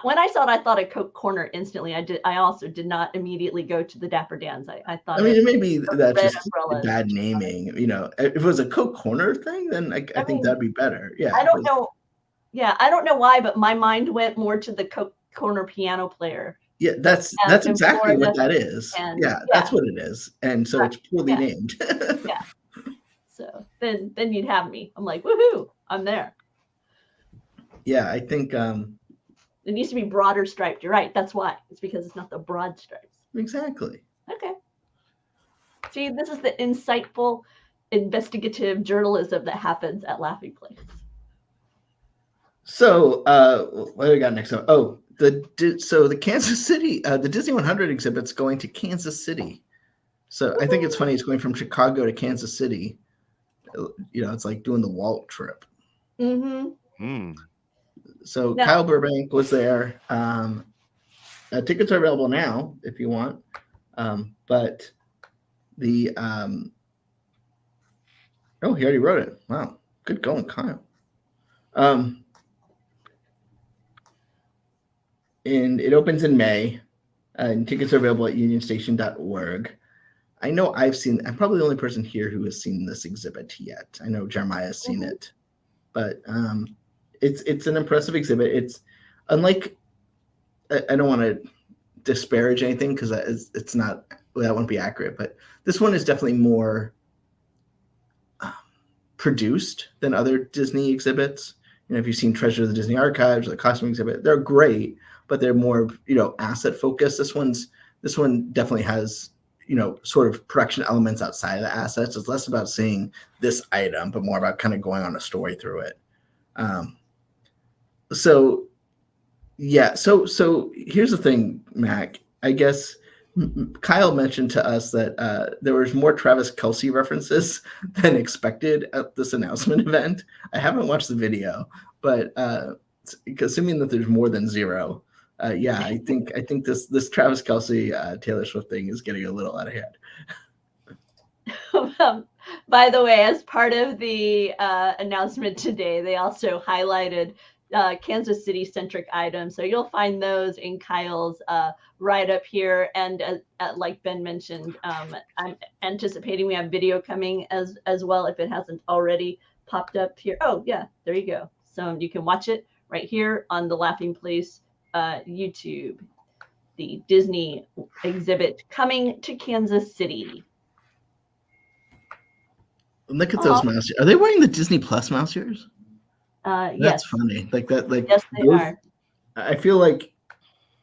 When I saw it, I thought of Coke Corner instantly. I also did not immediately go to the Dapper Dans. I thought. I mean, it may be that's just bad naming. If it was a Coke Corner thing, then I think that'd be better. Yeah. I don't know. Yeah, I don't know why, but my mind went more to the Coke Corner piano player. Yeah, that's exactly what that is. Yeah, that's what it is, and so it's poorly named. Yeah. So then you'd have me. I'm like, woohoo! I'm there. Yeah, I think it needs to be broader striped. You're right. That's why. It's because it's not the broad stripes. Exactly. Okay. See, this is the insightful, investigative journalism that happens at Laughing Place. So, what do we got next up? Oh, the Kansas City, the Disney 100 exhibit's going to Kansas City. So I think it's funny. It's going from Chicago to Kansas City. It's like doing the Walt trip. Mm-hmm. So Kyle Burbank was there. Tickets are available now if you want. But the he already wrote it. Wow, good going, Kyle. And it opens in May. And tickets are available at unionstation.org. I know I'm probably the only person here who has seen this exhibit yet. I know Jeremiah's seen it, but it's an impressive exhibit. It's unlike, I don't want to disparage anything because it's not, that won't be accurate, but this one is definitely more produced than other Disney exhibits. if you've seen Treasure of the Disney Archives or the costume exhibit, they're great, but they're more, asset focused. This one definitely has, sort of production elements outside of the assets. It's less about seeing this item, but more about kind of going on a story through it. So yeah, so here's the thing, Mac. I guess Kyle mentioned to us that there was more Travis Kelce references than expected at this announcement event. I haven't watched the video, but assuming that there's more than zero, yeah, I think this Travis Kelce Taylor Swift thing is getting a little out of hand. By the way, as part of the announcement today, they also highlighted Kansas City centric items. So you'll find those in Kyle's write up here. And like Ben mentioned, I'm anticipating we have video coming as well if it hasn't already popped up here. Oh, yeah, there you go. So you can watch it right here on the Laughing Place YouTube, the Disney exhibit coming to Kansas City. Look at those mouse ears. Are they wearing the Disney Plus mouse ears? Yes. That's funny. Like that. Like yes, they are. I feel like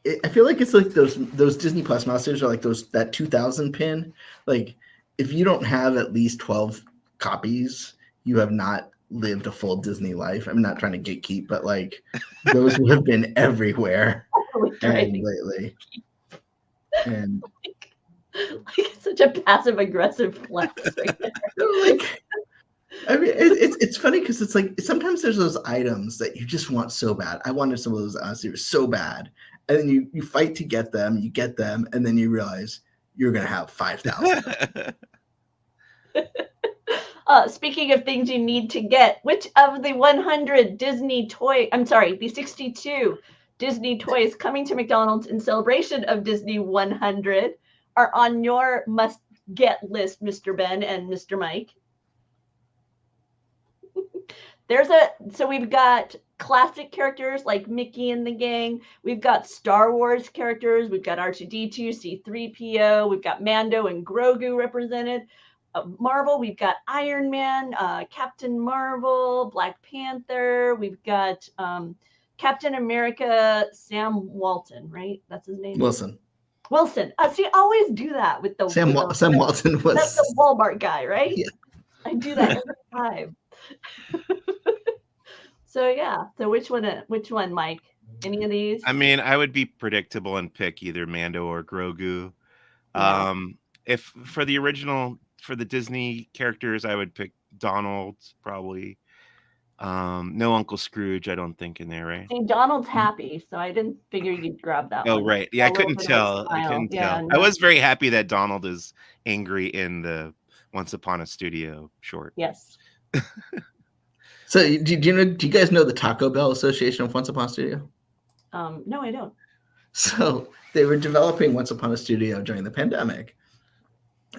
it's like those Disney Plus mouse ears are like that 2000 pin. Like if you don't have at least 12 copies, you have not lived a full Disney life. I'm not trying to gatekeep, but like those have been everywhere lately. And like such a passive aggressive flex right there. Like, I mean, it's funny because it's like sometimes there's those items that you just want so bad. I wanted some of those series so bad, and then you fight to get them, and then you realize you're gonna have 5,000. Speaking of things you need to get, which of the 100 Disney toy? I'm sorry, the 62 Disney toys coming to McDonald's in celebration of Disney 100 are on your must-get list, Mr. Ben and Mr. Mike. So we've got classic characters like Mickey and the gang. We've got Star Wars characters. We've got R2-D2, C-3PO. We've got Mando and Grogu represented. Marvel, we've got Iron Man, Captain Marvel, Black Panther. We've got Captain America, Sam Walton, right? That's his name? Wilson. See, I always do that with the Sam Walton was. That's the Walmart guy, right? Yeah. I do that every time. So yeah. So which one, Mike? Any of these? I mean, I would be predictable and pick either Mando or Grogu. Yeah. If for the Disney characters, I would pick Donald probably. No Uncle Scrooge, I don't think in there, right? See, Donald's happy, so I didn't figure you'd grab that one. Oh, right. Yeah, I couldn't tell. No. I was very happy that Donald is angry in the Once Upon a Studio short. Yes. So do you guys know the Taco Bell Association of Once Upon a Studio? No, I don't. So they were developing Once Upon a Studio during the pandemic,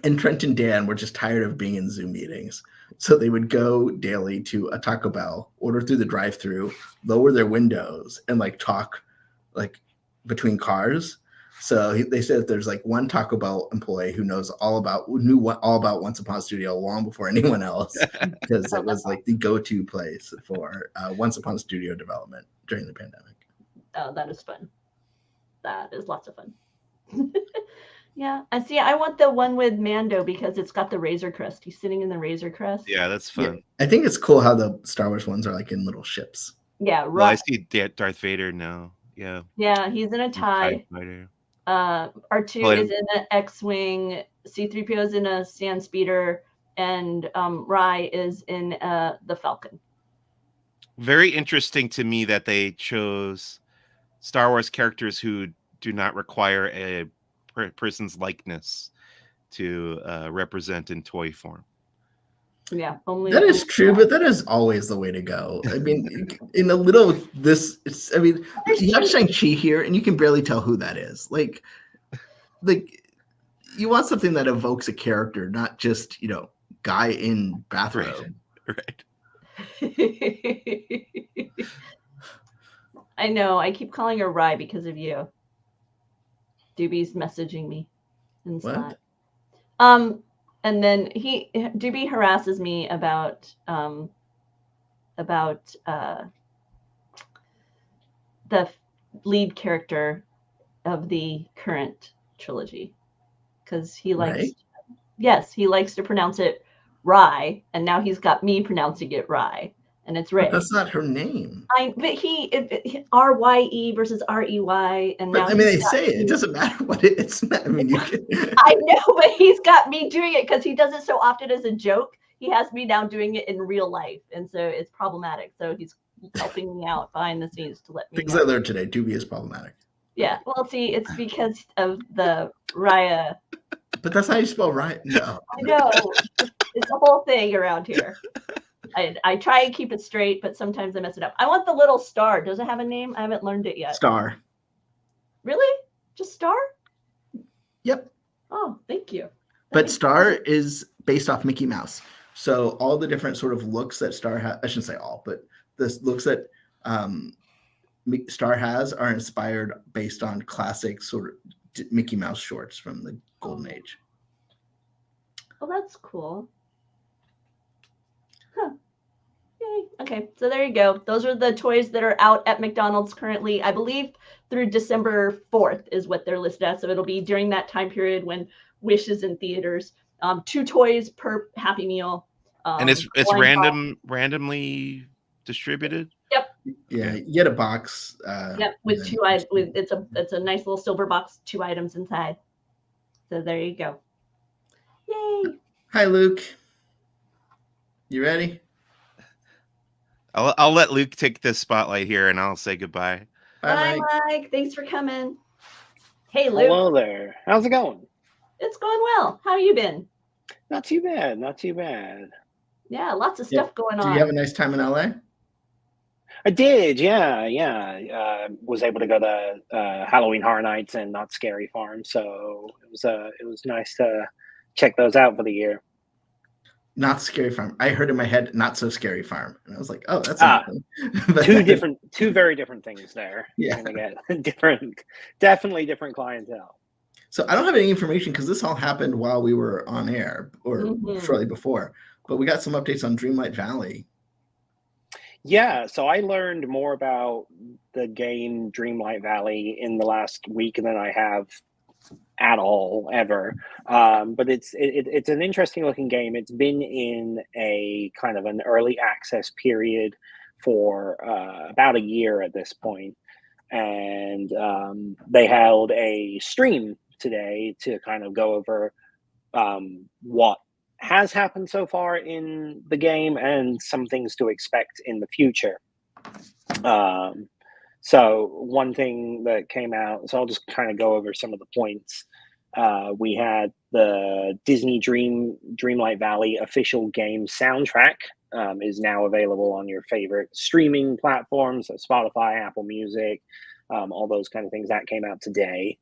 and Trent and Dan were just tired of being in Zoom meetings. So they would go daily to a Taco Bell, order through the drive-thru, lower their windows, and like talk like between cars. So they said that there's like one Taco Bell employee who knew all about Once Upon a Studio long before anyone else, because it was like the go-to place for Once Upon a Studio development during the pandemic. Oh, that is fun. That is lots of fun. Yeah, I see. I want the one with Mando because it's got the Razor Crest. He's sitting in the Razor Crest. Yeah, that's fun. Yeah. I think it's cool how the Star Wars ones are like in little ships. Yeah, right. Well, I see Darth Vader now. Yeah. Yeah, he's in a TIE. R2 is in an X-wing. C-3PO is in a Sand Speeder, and Rey is in the Falcon. Very interesting to me that they chose Star Wars characters who do not require a person's likeness to represent in toy form. Yeah, only that is true, but that is always the way to go. I mean, in a little this, it's. I mean, you have Shang-Chi here, and you can barely tell who that is. Like you want something that evokes a character, not just guy in bathrobe. Right. I know. I keep calling her Rye because of you. Doobie's messaging me in Slack. And then Doobie harasses me about the lead character of the current trilogy, because he likes, Right? yes, he likes to pronounce it Rye, and now he's got me pronouncing it Rye, and it's But Ray. that's not her name. But RYE versus REY, and now But I mean, he's they got say it. me. It doesn't matter what it's. I mean, you can. I know, but he's got me doing it because he does it so often as a joke. He has me now doing it in real life, and so it's problematic. So he's helping me out behind the scenes to let me Things know. I learned today. Doobie is problematic. Yeah, well, see, it's because of the Raya. But that's how you spell right. No. I know. It's a whole thing around here. I try and keep it straight, but sometimes I mess it up. I want the little star. Does it have a name? I haven't learned it yet. Star. Really? Just Star? Yep. Oh, thank you. But Star is based off Mickey Mouse. So all the different sort of looks that Star has, I shouldn't say all, but the looks that Star has are inspired based on classic sort of Mickey Mouse shorts from the Golden Age. Oh, that's cool. Huh. Yay. Okay, so there you go. Those are the toys that are out at McDonald's currently. I believe through December 4th is what they're listed at. So it'll be during that time period when Wish is in theaters. 2 toys per Happy Meal. And it's randomly distributed. Yep. Yeah, Okay. you get a box. Yep, with 2 items. It's a nice little silver box, 2 items inside. So there you go. Yay! Hi, Luke. You ready? I'll let Luke take this spotlight here, and I'll say goodbye. Bye, Mike. Thanks for coming. Hey, Luke. Hello there. How's it going? It's going well. How you been? Not too bad. Not too bad. Yeah, lots of stuff going on. Did you have a nice time in LA? I did. Yeah. Was able to go to Halloween Horror Nights and Not Scary Farm, so it was nice to check those out for the year. Not Scary Farm. I heard in my head, Not So Scary Farm, and I was like, "Oh, that's two very different things there. Yeah. You're gonna get definitely different clientele. So I don't have any information because this all happened while we were on air or shortly before. But we got some updates on Dreamlight Valley. Yeah, so I learned more about the game Dreamlight Valley in the last week than I have at all ever. But it's an interesting looking game. It's been in a kind of an early access period for about a year at this point. And they held a stream today to kind of go over what has happened so far in the game and some things to expect in the future. So one thing that came out, so I'll just kind of go over some of the points. We had the Disney Dreamlight Valley official game soundtrack is now available on your favorite streaming platforms, so Spotify, Apple Music, all those kind of things. That came out today.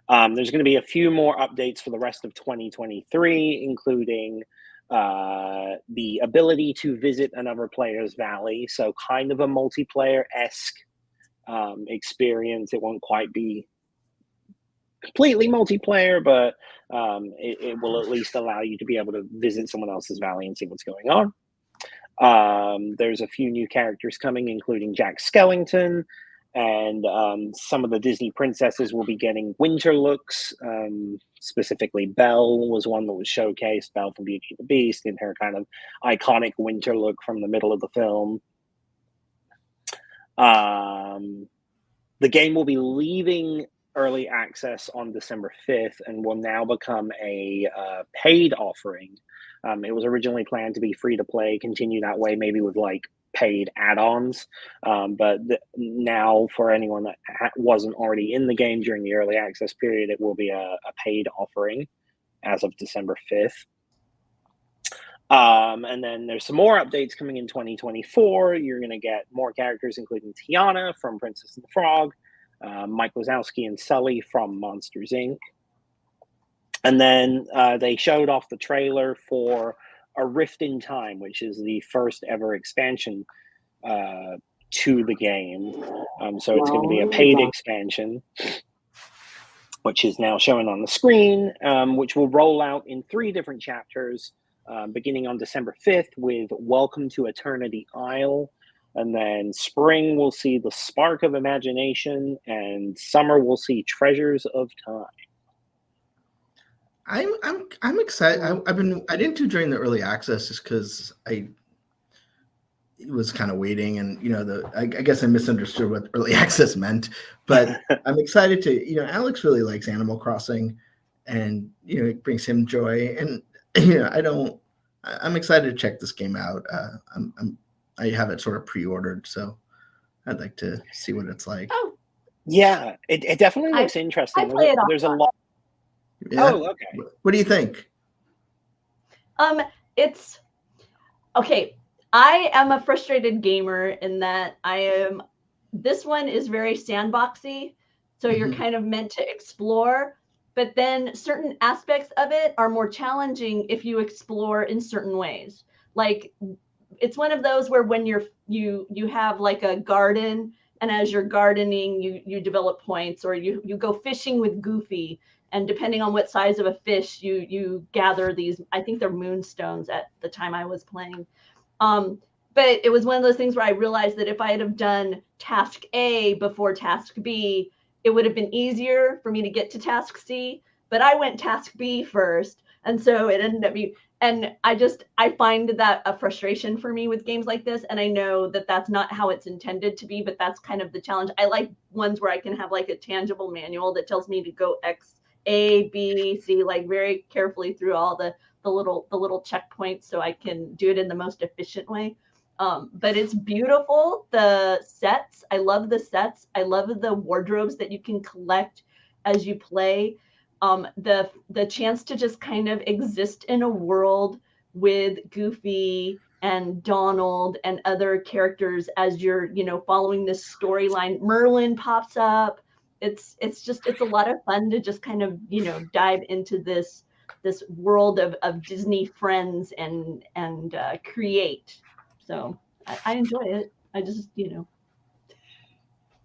There's going to be a few more updates for the rest of 2023, including the ability to visit another player's valley. So kind of a multiplayer-esque experience. It won't quite be completely multiplayer, but it will at least allow you to be able to visit someone else's valley and see what's going on. There's a few new characters coming, including Jack Skellington, and some of the Disney princesses will be getting winter looks. Specifically, Belle was one that was showcased, Belle from Beauty and the Beast, in her kind of iconic winter look from the middle of the film. The game will be leaving early access on December 5th and will now become a paid offering. It was originally planned to be free to play, continue that way, maybe with like paid add-ons, but now for anyone that wasn't already in the game during the early access period, it will be a paid offering as of December 5th. And then there's some more updates coming in 2024. You're going to get more characters, including Tiana from Princess and the Frog, Mike Wazowski and Sully from Monsters, Inc. And then they showed off the trailer for A Rift in Time, which is the first ever expansion to the game. So it's going to be a paid expansion, which is now showing on the screen, which will roll out in 3 different chapters, beginning on December 5th with Welcome to Eternity Isle, And then spring will see the spark of imagination, and summer will see treasures of time. I'm excited. I didn't do during the early access just because I was kind of waiting, and I guess I misunderstood what early access meant. But I'm excited to Alex really likes Animal Crossing, and it brings him joy, and I'm excited to check this game out. I have it sort of pre-ordered, so I'd like to see what it's like. Oh, Yeah, it definitely looks interesting. I play it There's a lot. Yeah? Oh, okay. What do you think? It's okay. I am a frustrated gamer in that this one is very sandboxy. So you're kind of meant to explore, but then certain aspects of it are more challenging if you explore in certain ways. Like it's one of those where when you have like a garden, and as you're gardening, you develop points, or you go fishing with Goofy, and depending on what size of a fish you gather these, I think they're moonstones at the time I was playing. But it was one of those things where I realized that if I had have done task A before task B, it would have been easier for me to get to task C. But I went task B first, and so it ended up being. And I find that a frustration for me with games like this, and I know that that's not how it's intended to be, but that's kind of the challenge. I like ones where I can have like a tangible manual that tells me to go X, A, B, C, like very carefully through all the little checkpoints so I can do it in the most efficient way. But it's beautiful. The sets, I love the sets. I love the wardrobes that you can collect as you play. The chance to just kind of exist in a world with Goofy and Donald and other characters as you're, following this storyline. Merlin pops up. It's a lot of fun to just kind of, dive into this world of Disney friends and create. So I enjoy it. I just,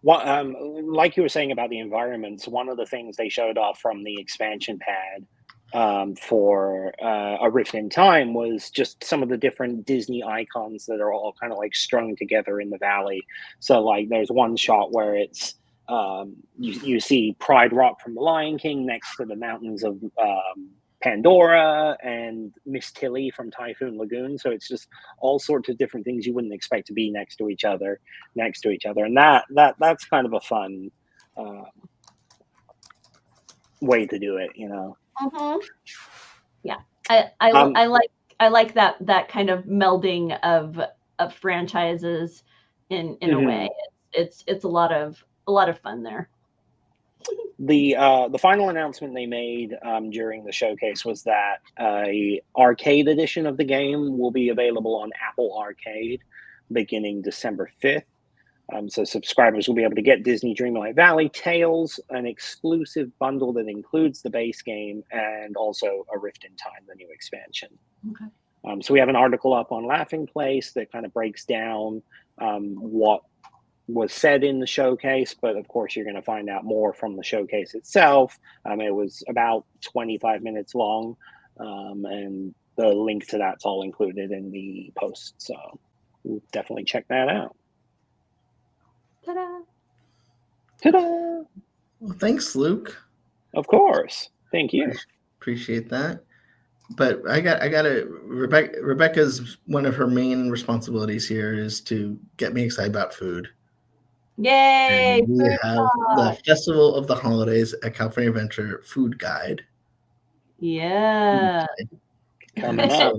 Well, like you were saying about the environments, one of the things they showed off from the expansion pad for A Rift in Time was just some of the different Disney icons that are all kind of like strung together in the valley. So, like, there's one shot where it's you see Pride Rock from The Lion King next to the mountains of Pandora and Miss Tilly from Typhoon Lagoon. So it's just all sorts of different things you wouldn't expect to be next to each other, and that's kind of a fun way to do it, Mm-hmm. Yeah, I like that kind of melding of franchises in a way. It's a lot of fun there. The final announcement they made during the showcase was that a arcade edition of the game will be available on Apple Arcade beginning December 5th. So subscribers will be able to get Disney Dreamlight Valley Tales, an exclusive bundle that includes the base game and also A Rift in Time, the new expansion. Okay. So we have an article up on Laughing Place that kind of breaks down what was said in the showcase, but of course you're going to find out more from the showcase itself. It was about 25 minutes long, and the link to that's all included in the post. So definitely check that out. Ta-da! Ta-da! Well, thanks, Luke. Of course. Thank you. Appreciate that. But I gotta Rebekah's one of her main responsibilities here is to get me excited about food. Yay! And we have the Festival of the Holidays at California Adventure food guide. Yeah. Coming up.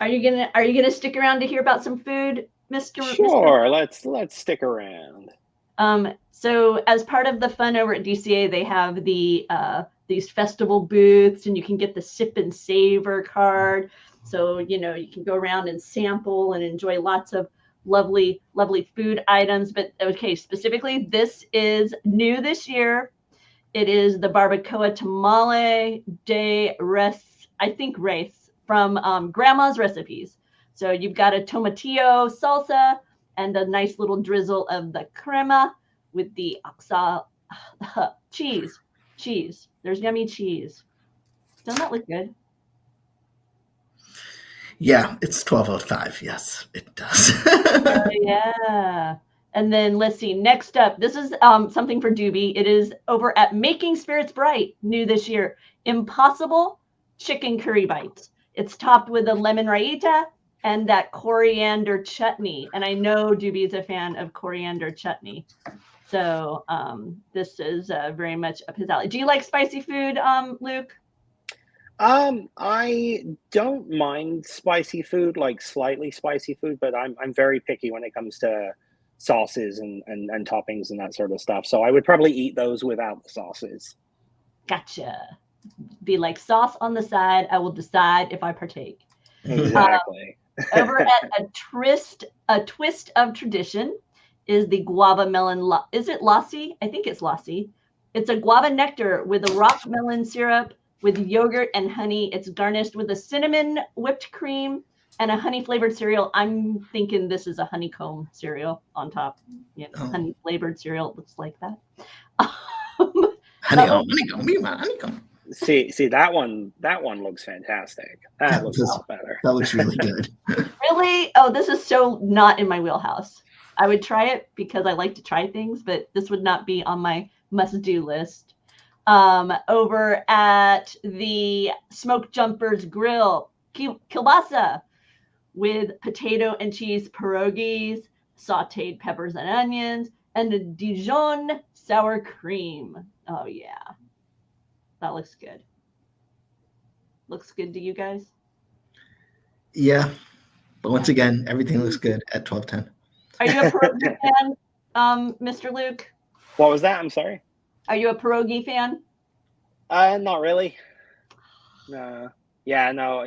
Are you gonna stick around to hear about some food, Mr. Sure. Let's stick around. So as part of the fun over at DCA, they have these festival booths, and you can get the Sip and Savor card. So you can go around and sample and enjoy lots of lovely food items. But okay, specifically, this is new this year. It is the barbacoa tamale de res, I think res, from Grandma's Recipes. So you've got a tomatillo salsa and a nice little drizzle of the crema with the cheese. There's yummy cheese. Doesn't that look good? Yeah, it's 12:05. Yes, it does. Oh, yeah. And then let's see. Next up, this is something for Doobie. It is over at Making Spirits Bright, new this year. Impossible chicken curry bites. It's topped with a lemon raita and that coriander chutney. And I know Doobie is a fan of coriander chutney. So this is very much up his alley. Do you like spicy food, Luke? I don't mind spicy food, like slightly spicy food, but I'm very picky when it comes to sauces and toppings and that sort of stuff. So I would probably eat those without the sauces. Gotcha. Be like sauce on the side. I will decide if I partake. Exactly. Over at a twist of tradition is the guava melon. Is it lassi? I think it's lassi. It's a guava nectar with a rock melon syrup with yogurt and honey. It's garnished with a cinnamon whipped cream and a honey flavored cereal. I'm thinking this is a honeycomb cereal on top. Yeah, honey flavored cereal. It looks like that. Honeycomb. See that one looks fantastic. That looks a lot better. That looks really good. Really? Oh, this is so not in my wheelhouse. I would try it because I like to try things, but this would not be on my must-do list. Over at the Smoke Jumpers Grill, kielbasa with potato and cheese pierogies, sauteed peppers and onions, and a Dijon sour cream. Oh, yeah. That looks good. Looks good to you guys? Yeah. But once again, everything looks good at 12:10. Are you a pierogi fan, Mr. Luke? What was that? I'm sorry. Are you a pierogi fan? Not really. No. Yeah, no.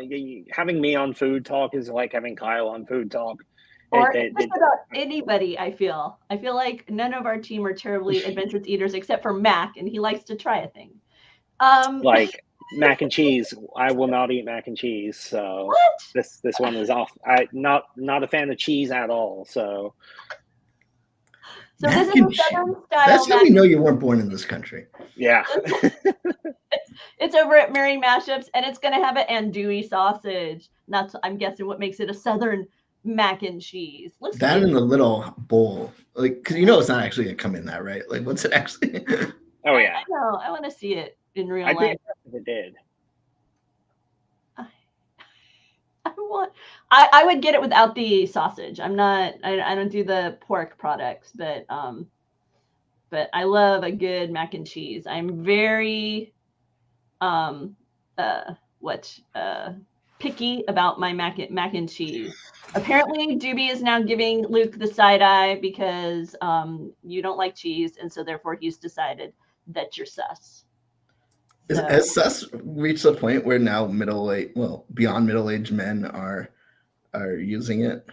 Having me on Food Talk is like having Kyle on Food Talk. Or just about anybody, I feel. I feel like none of our team are terribly adventurous eaters except for Mac, and he likes to try a thing. Like mac and cheese. I will not eat mac and cheese. So what? This one is off. I not a fan of cheese at all. So this is a Southern style. That's how we know you weren't born in this country. Yeah. It's over at Merry Mashups, and it's going to have an andouille sausage. That's, I'm guessing, what makes it a Southern mac and cheese. Looks that good. in the little bowl, like, because you know it's not actually gonna come in that, right? Like, what's it actually? Oh yeah. I know. I want to see it in real I'd be life. impressed if it did. I would get it without the sausage. I don't do the pork products, but I love a good mac and cheese. I'm very picky about my mac and cheese. Apparently Doobie is now giving Luke the side eye because you don't like cheese, and so therefore he's decided that you're sus. Has sus reached the point where now beyond middle-aged men are using it?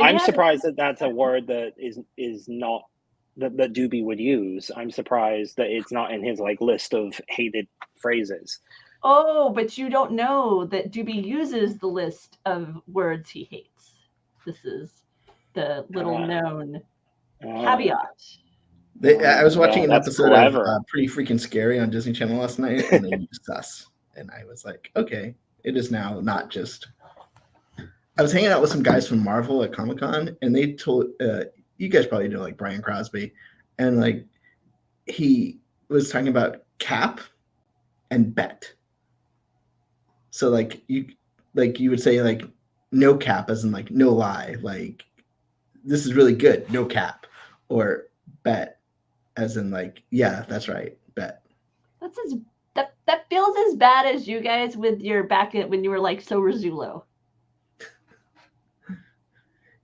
I'm surprised that that's a word that is not that Doobie would use. I'm surprised that it's not in his like list of hated phrases. Oh, but you don't know that Doobie uses the list of words he hates. This is the little known caveat. I was watching an episode clever. of Pretty Freaking Scary on Disney Channel last night, and they used sus, and I was like, okay, it is now not just. I was hanging out with some guys from Marvel at Comic-Con, and they told you guys probably know like Brian Crosby, and like he was talking about cap and bet. So like you would say like no cap as in like no lie, like this is really good, no cap, or bet as in like yeah, that's right, bet. That feels as bad as you guys with your back when you were like so Rizzullo.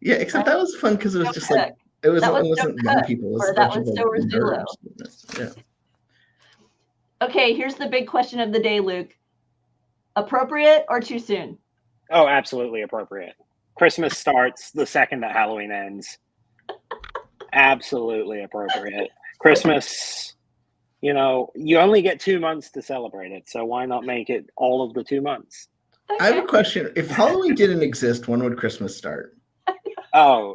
Yeah, except that was fun because it was just like it wasn't young people. It was that was so Rizzullo. Yeah. Okay, here's the big question of the day, Luke. Appropriate or too soon? Oh, absolutely appropriate. Christmas starts the second that Halloween ends. Absolutely appropriate. Christmas, you only get 2 months to celebrate it, so why not make it all of the 2 months? Okay. I have a question. If Halloween didn't exist, when would Christmas start? Oh,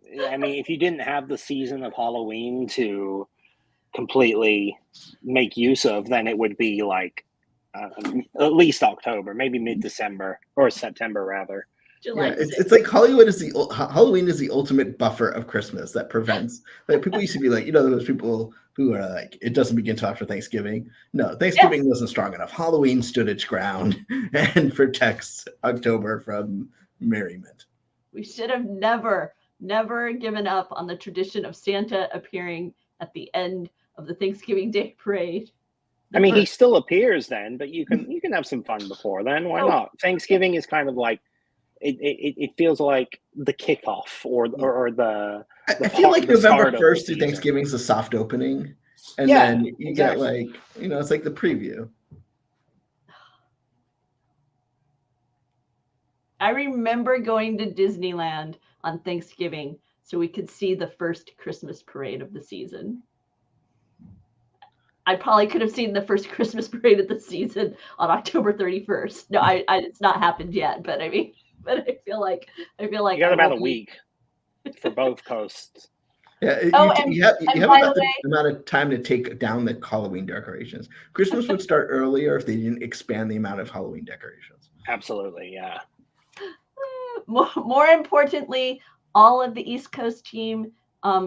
if you didn't have the season of Halloween to completely make use of, then it would be like at least October, maybe mid-December or September rather. July Yeah, 6th. it's like Hollywood is Halloween is the ultimate buffer of Christmas that prevents, like, people used to be like, those people who are like, it doesn't begin till after Thanksgiving. No, Thanksgiving wasn't strong enough. Halloween stood its ground and protects October from merriment. We should have never given up on the tradition of Santa appearing at the end of the Thanksgiving Day parade. I mean, he still appears then, but you can have some fun before then. Why not? Thanksgiving is kind of like it feels like the kickoff or the. I feel like November 1st through season. Thanksgiving is a soft opening, and Yeah, then you get like, it's like the preview. I remember going to Disneyland on Thanksgiving so we could see the first Christmas parade of the season. I probably could have seen the first Christmas parade of the season on October 31st. No, it's not happened yet, but I feel like you got about a week for both coasts. Yeah, you have about the amount of time to take down the Halloween decorations. Christmas would start earlier if they didn't expand the amount of Halloween decorations. Absolutely, yeah. More importantly, all of the East Coast team,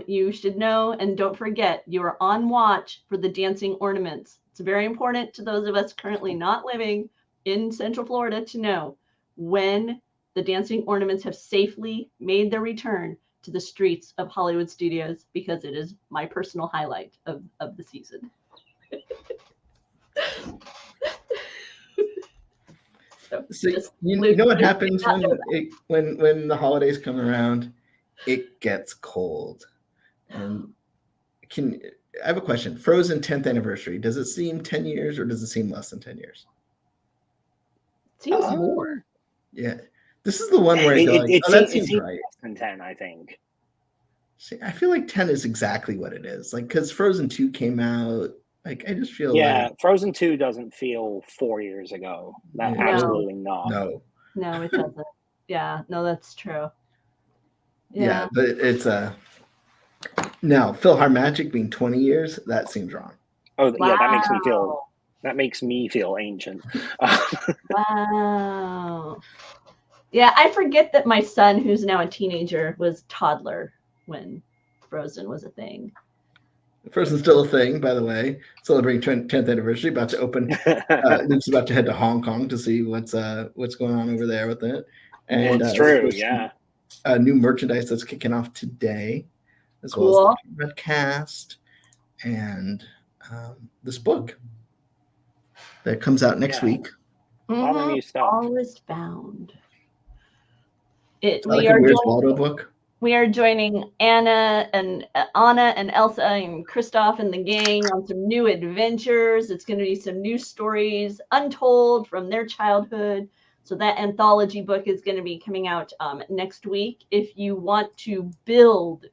you should know, and don't forget, you are on watch for the dancing ornaments. It's very important to those of us currently not living in Central Florida to know when the dancing ornaments have safely made their return to the streets of Hollywood studios, because it is my personal highlight of the season. So you know what happens when the holidays come around? It gets cold. And I have a question. Frozen 10th anniversary. Does it seem 10 years or does it seem less than 10 years? It seems more. Yeah. This is the one where that seems right. Less than 10, I think. See, I feel like 10 is exactly what it is. Like, because Frozen 2 came out. Like, I just feel like Frozen 2 doesn't feel 4 years ago. Absolutely not. No, it doesn't. Yeah, no, that's true. Yeah, but it's now PhilharMagic being 20 years, that seems wrong. Oh, wow. Yeah, that makes me feel ancient. Wow. Yeah, I forget that my son, who's now a teenager, was toddler when Frozen was a thing. Frozen's still a thing, by the way. Celebrating 10th anniversary, about to open. Luke's about to head to Hong Kong to see what's going on over there with it. And it's true, yeah. New merchandise that's kicking off today, as well as the Red Cast and this book that comes out next week. All the new stuff. All is found. Waldo book. We are joining Anna and Elsa and Kristoff and the gang on some new adventures. It's going to be some new stories untold from their childhood. So that anthology book is going to be coming out next week. If you want to build,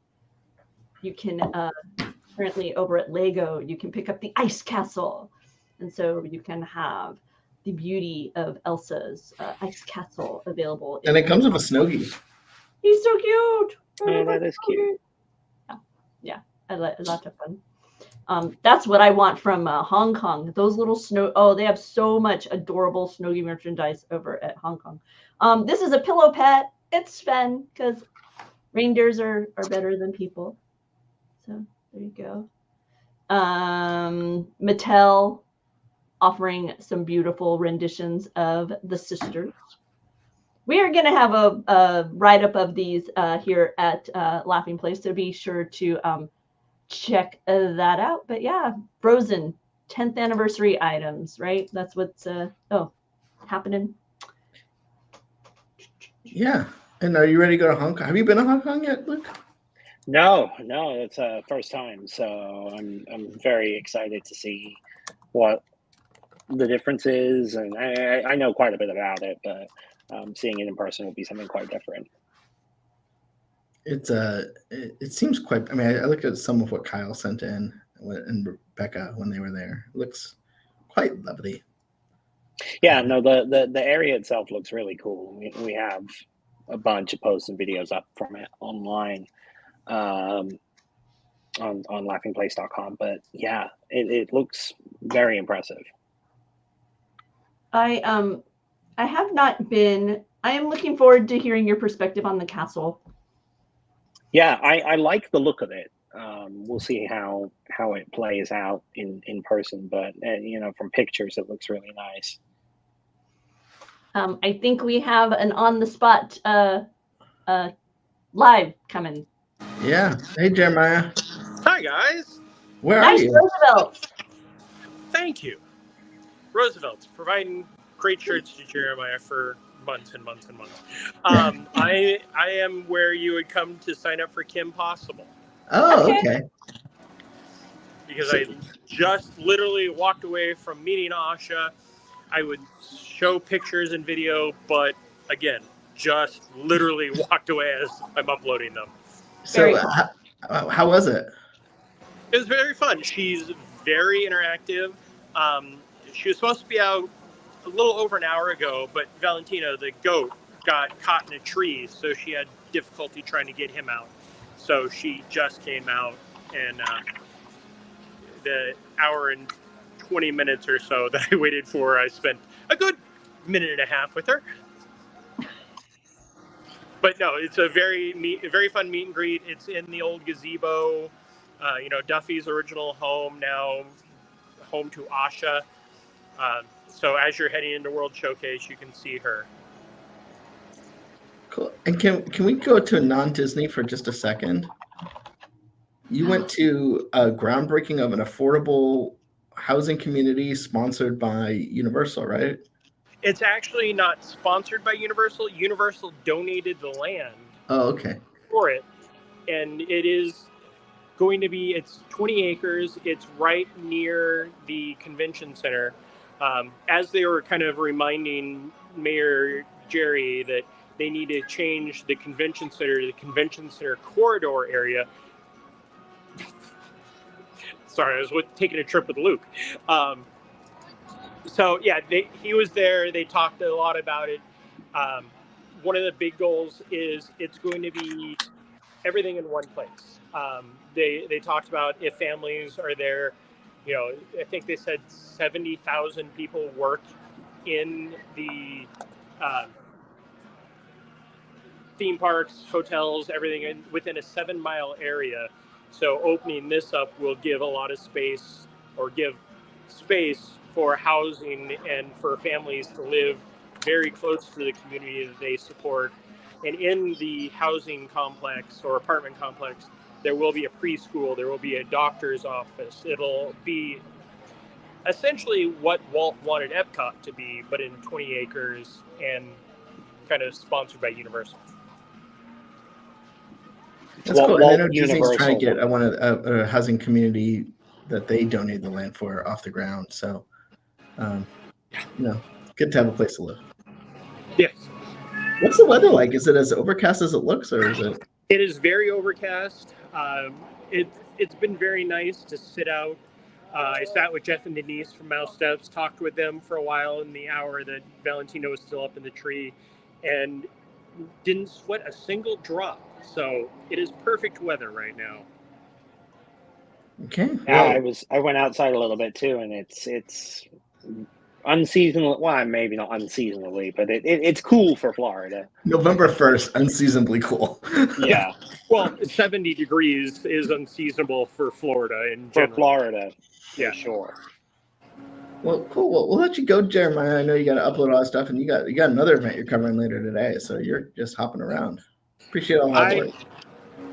you can currently over at Lego, you can pick up the Ice Castle. And so you can have the beauty of Elsa's Ice Castle available. And it comes with a Snowgie. He's so cute. Oh, that is cute. Yeah, a lot of fun. That's what I want from Hong Kong. Those little snow. Oh, they have so much adorable Snowgie merchandise over at Hong Kong. This is a pillow pet. It's Sven, because reindeers are better than people. So there you go. Mattel offering some beautiful renditions of the sisters. We are going to have a write-up of these here at Laughing Place, so be sure to check that out. But yeah, Frozen 10th anniversary items, right? That's what's happening. Yeah. And are you ready to go to Hong Kong? Have you been to Hong Kong yet, Luke? No, it's a first time. So I'm very excited to see what the difference is. And I know quite a bit about it, but seeing it in person will be something quite different. It seems quite. I mean, I looked at some of what Kyle sent in and Rebekah when they were there. It looks quite lovely. Yeah, no, the area itself looks really cool. We have a bunch of posts and videos up from it online on laughingplace.com. But yeah, it looks very impressive. I have not been. I am looking forward to hearing your perspective on the castle. Yeah, I like the look of it. We'll see how it plays out in person, but from pictures it looks really nice. I think we have an on the spot live coming. Yeah. Hey, Jeremiah. Hi, guys. Where are Nice you? Roosevelt. Thank you. Roosevelt's providing great shirts to Jeremiah for months and months and months. I am where you would come to sign up for Kim Possible. Oh, okay. Because I just literally walked away from meeting Asha. I would show pictures and video, but again, just literally walked away as I'm uploading them. So, how was it? It was very fun. She's very interactive. She was supposed to be out a little over an hour ago, but Valentina, the goat, got caught in a tree, so she had difficulty trying to get him out. So she just came out, and the hour and 20 minutes or so that I waited for, I spent a good minute and a half with her. But no, it's a very fun meet and greet. It's in the old gazebo, Duffy's original home, now home to Asha. So as you're heading into World Showcase, you can see her. Cool. And can we go to non-Disney for just a second? You went to a groundbreaking of an affordable housing community sponsored by Universal, right? It's actually not sponsored by Universal. Universal donated the land for it. And it is going to be, it's 20 acres. It's right near the convention center. As they were kind of reminding Mayor Jerry that they need to change the convention center to the convention center corridor area. Sorry, I was taking a trip with Luke. So yeah, he was there. They talked a lot about it. One of the big goals is it's going to be everything in one place. They talked about if families are there, I think they said 70,000 people work in the theme parks, hotels, everything within a 7-mile area. So opening this up will give a lot of space, or give space for housing and for families to live very close to the community that they support. And in the housing complex or apartment complex, there will be a preschool, there will be a doctor's office. It'll be essentially what Walt wanted Epcot to be, but in 20 acres and kind of sponsored by Universal. That's cool. And I know Disney's trying to get a housing community that they donate the land for off the ground. So, good to have a place to live. Yes. What's the weather like? Is it as overcast as it looks, or is it? It is very overcast. It's been very nice to sit out. I sat with Jeff and Denise from Mouse Steps, talked with them for a while in the hour that Valentina was still up in the tree, and didn't sweat a single drop. So it is perfect weather right now. Okay. Yeah, I went outside a little bit too, and it's unseasonable. Well, maybe not unseasonably, but it's cool for Florida. November 1st, unseasonably cool. Yeah. Well, 70 degrees is unseasonable for Florida in general. For Florida, yeah, sure. Well, cool. Well, we'll let you go, Jeremiah. I know you got to upload all that stuff, and you got another event you're covering later today, so you're just hopping around. Appreciate all that work.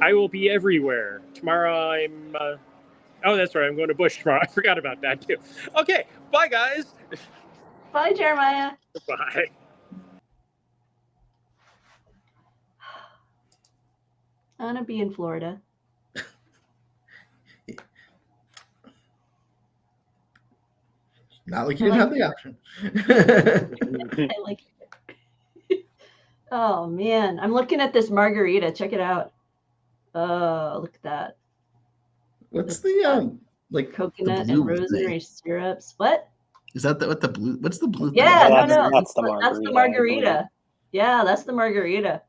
I will be everywhere. Tomorrow I'm... oh, that's right. I'm going to Bush tomorrow. I forgot about that, too. Okay. Bye, guys. Bye, Jeremiah. Bye. I want to be in Florida. Not like you didn't have the option. I like it. Oh, man. I'm looking at this margarita. Check it out. Oh, look at that. What's the like coconut and rosemary syrups? What? Is that what the blue? What's the blue? Yeah, no. That's the margarita. That's the margarita. Yeah, that's the margarita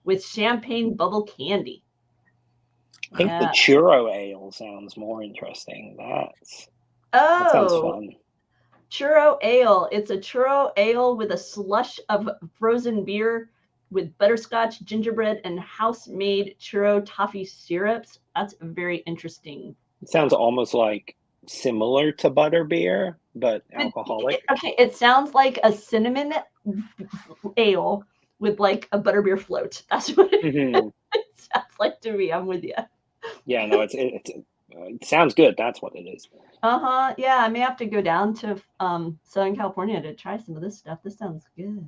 with champagne bubble candy. I think the churro ale sounds more interesting. That sounds fun. churro ale. It's a churro ale with a slush of frozen beer with butterscotch, gingerbread, and house-made churro toffee syrups. That's very interesting. It sounds almost like similar to butterbeer, but alcoholic. Okay, it sounds like a cinnamon ale with like a butterbeer float. That's what it sounds like to me. I'm with you. Yeah, no, it sounds good. That's what it is. Yeah, I may have to go down to Southern California to try some of this stuff. This sounds good.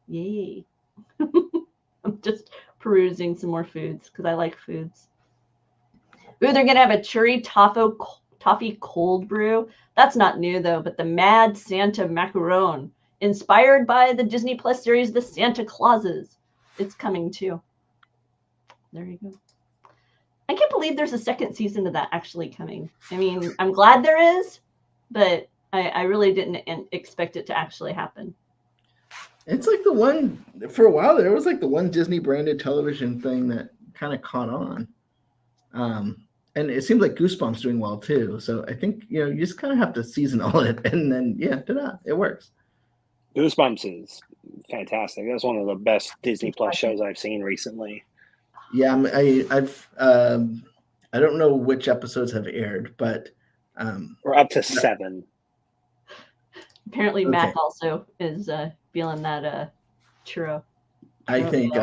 Yay. I'm just perusing some more foods because I like foods. Ooh, they're gonna have a cherry toffee cold brew. That's not new though, but the Mad Santa macaron, inspired by the Disney Plus series The Santa Clauses. It's coming too. There you go. I can't believe there's a second season of that actually coming. I mean, I'm glad there is, but I really didn't expect it to actually happen. It's like the one, for a while there was like the one Disney branded television thing that kind of caught on. And it seems like Goosebumps doing well too. So I think, you just kind of have to seasonal it, and then ta-da, it works. Goosebumps is fantastic. That's one of the best Disney Plus shows I've seen recently. Yeah, I don't know which episodes have aired, but we're up to 7. Apparently, okay. Mac also is feeling that churro. I think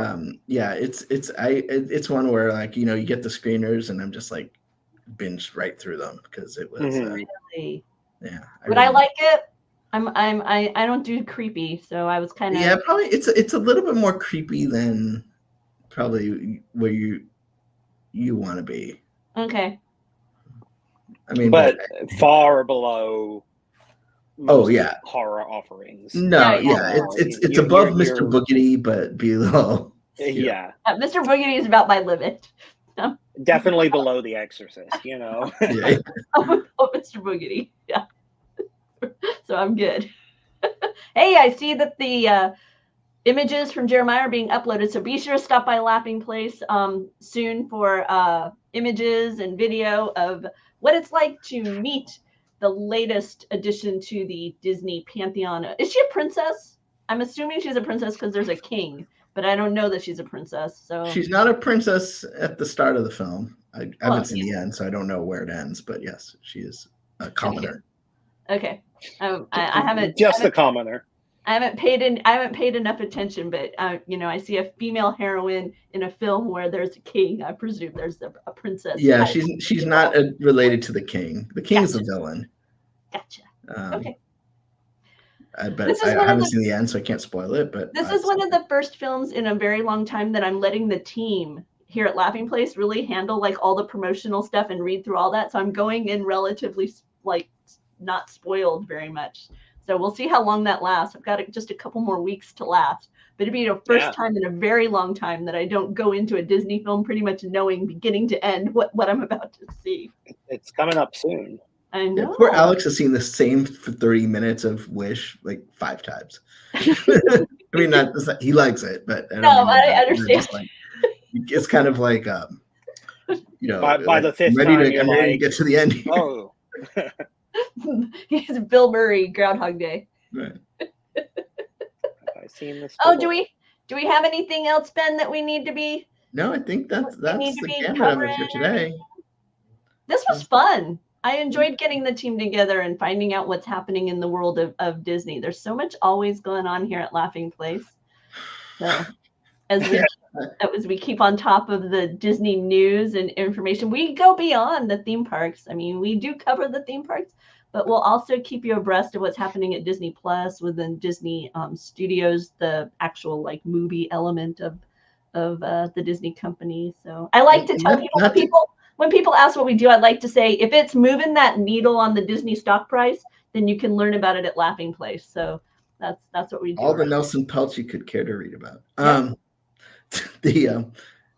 it's one where like you get the screeners and I'm just like binged right through them because it was really yeah. I like it. I don't do creepy, so I was kind of probably it's a little bit more creepy than probably where you want to be. Okay. I mean, but far below. Horror offerings. No, it's above Mr. Boogedy, but below. Yeah. Mr. Boogedy is about my limit. Definitely below The Exorcist, Yeah. Oh, Mr. Boogedy, yeah. So I'm good. Hey, I see that the images from Jeremiah are being uploaded, so be sure to stop by Laughing Place soon for images and video of what it's like to meet the latest addition to the Disney pantheon. Is she a princess? I'm assuming she's a princess because there's a king, but I don't know that she's a princess. So she's not a princess at the start of the film. I haven't seen the end, so I don't know where it ends. But yes, she is a commoner. Okay, I haven't a commoner. I haven't paid enough attention, but I see a female heroine in a film where there's a king. I presume there's a princess. Yeah, she's not related to the king. The king is the villain. Gotcha. Okay. But I haven't seen the end, so I can't spoil it. But this is one of the first films in a very long time that I'm letting the team here at Laughing Place really handle like all the promotional stuff and read through all that. So I'm going in relatively like not spoiled very much. So we'll see how long that lasts. I've got just a couple more weeks to last. But it'd be the first time in a very long time that I don't go into a Disney film pretty much knowing beginning to end what I'm about to see. It's coming up soon. I know. Poor Alex has seen the same 30 minutes of Wish like 5 times. I mean, he likes it, but I understand. It's kind of like by the 5th time, I'm ready to get to the end here. Oh. He's Bill Murray, Groundhog Day. Right. Have I seen this? Oh, do we have anything else, Ben, that we need to be? No, I think that's the gamut of it for today. This was fun. I enjoyed getting the team together and finding out what's happening in the world of Disney. There's so much always going on here at Laughing Place. So as we keep on top of the Disney news and information, we go beyond the theme parks. I mean, we do cover the theme parks, but we'll also keep you abreast of what's happening at Disney Plus within Disney Studios, the actual like movie element of the Disney company. So I like to tell people when people ask what we do, I'd like to say if it's moving that needle on the Disney stock price, then you can learn about it at Laughing Place. So that's what we do. All the Nelson Peltz you could care to read about.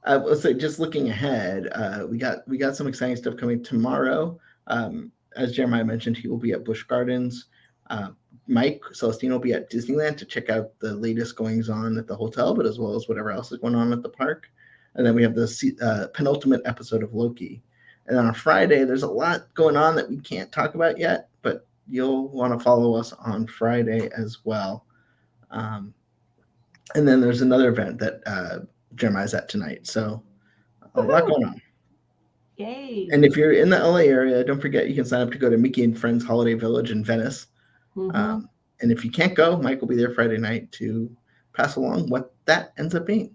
I will say, just looking ahead, we got some exciting stuff coming tomorrow. As Jeremiah mentioned, he will be at Busch Gardens. Mike Celestino will be at Disneyland to check out the latest goings on at the hotel, but as well as whatever else is going on at the park. And then we have the penultimate episode of Loki. And on Friday, there's a lot going on that we can't talk about yet, but you'll want to follow us on Friday as well. And then there's another event that Jeremiah's at tonight. So a lot going on. Yay. And if you're in the LA area, don't forget you can sign up to go to Mickey and Friends Holiday Village in Venice. Mm-hmm. And if you can't go, Mike will be there Friday night to pass along what that ends up being.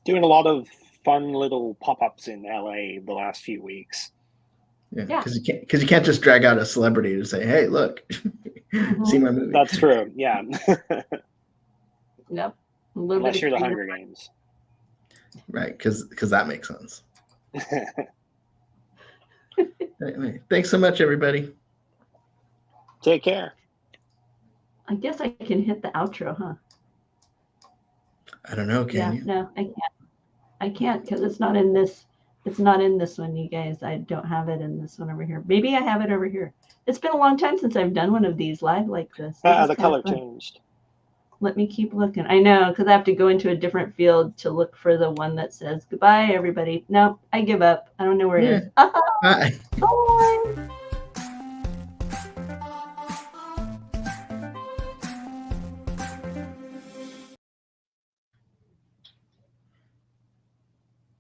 Doing a lot of fun little pop-ups in LA the last few weeks. Yeah, because you can't just drag out a celebrity to say, "Hey, look, see my movie." That's true. Yeah. Yep. Unless you're the Hunger Games. Right, because that makes sense. Anyway, thanks so much, everybody. Take care. I guess I can hit the outro, huh? I don't know, can you? No, I can't. I can't because it's not in this. It's not in this one, you guys. I don't have it in this one over here. Maybe I have it over here. It's been a long time since I've done one of these live like this. The color changed. Let me keep looking. I know, because I have to go into a different field to look for the one that says goodbye, everybody. No, I give up. I don't know where it is. Bye. Bye.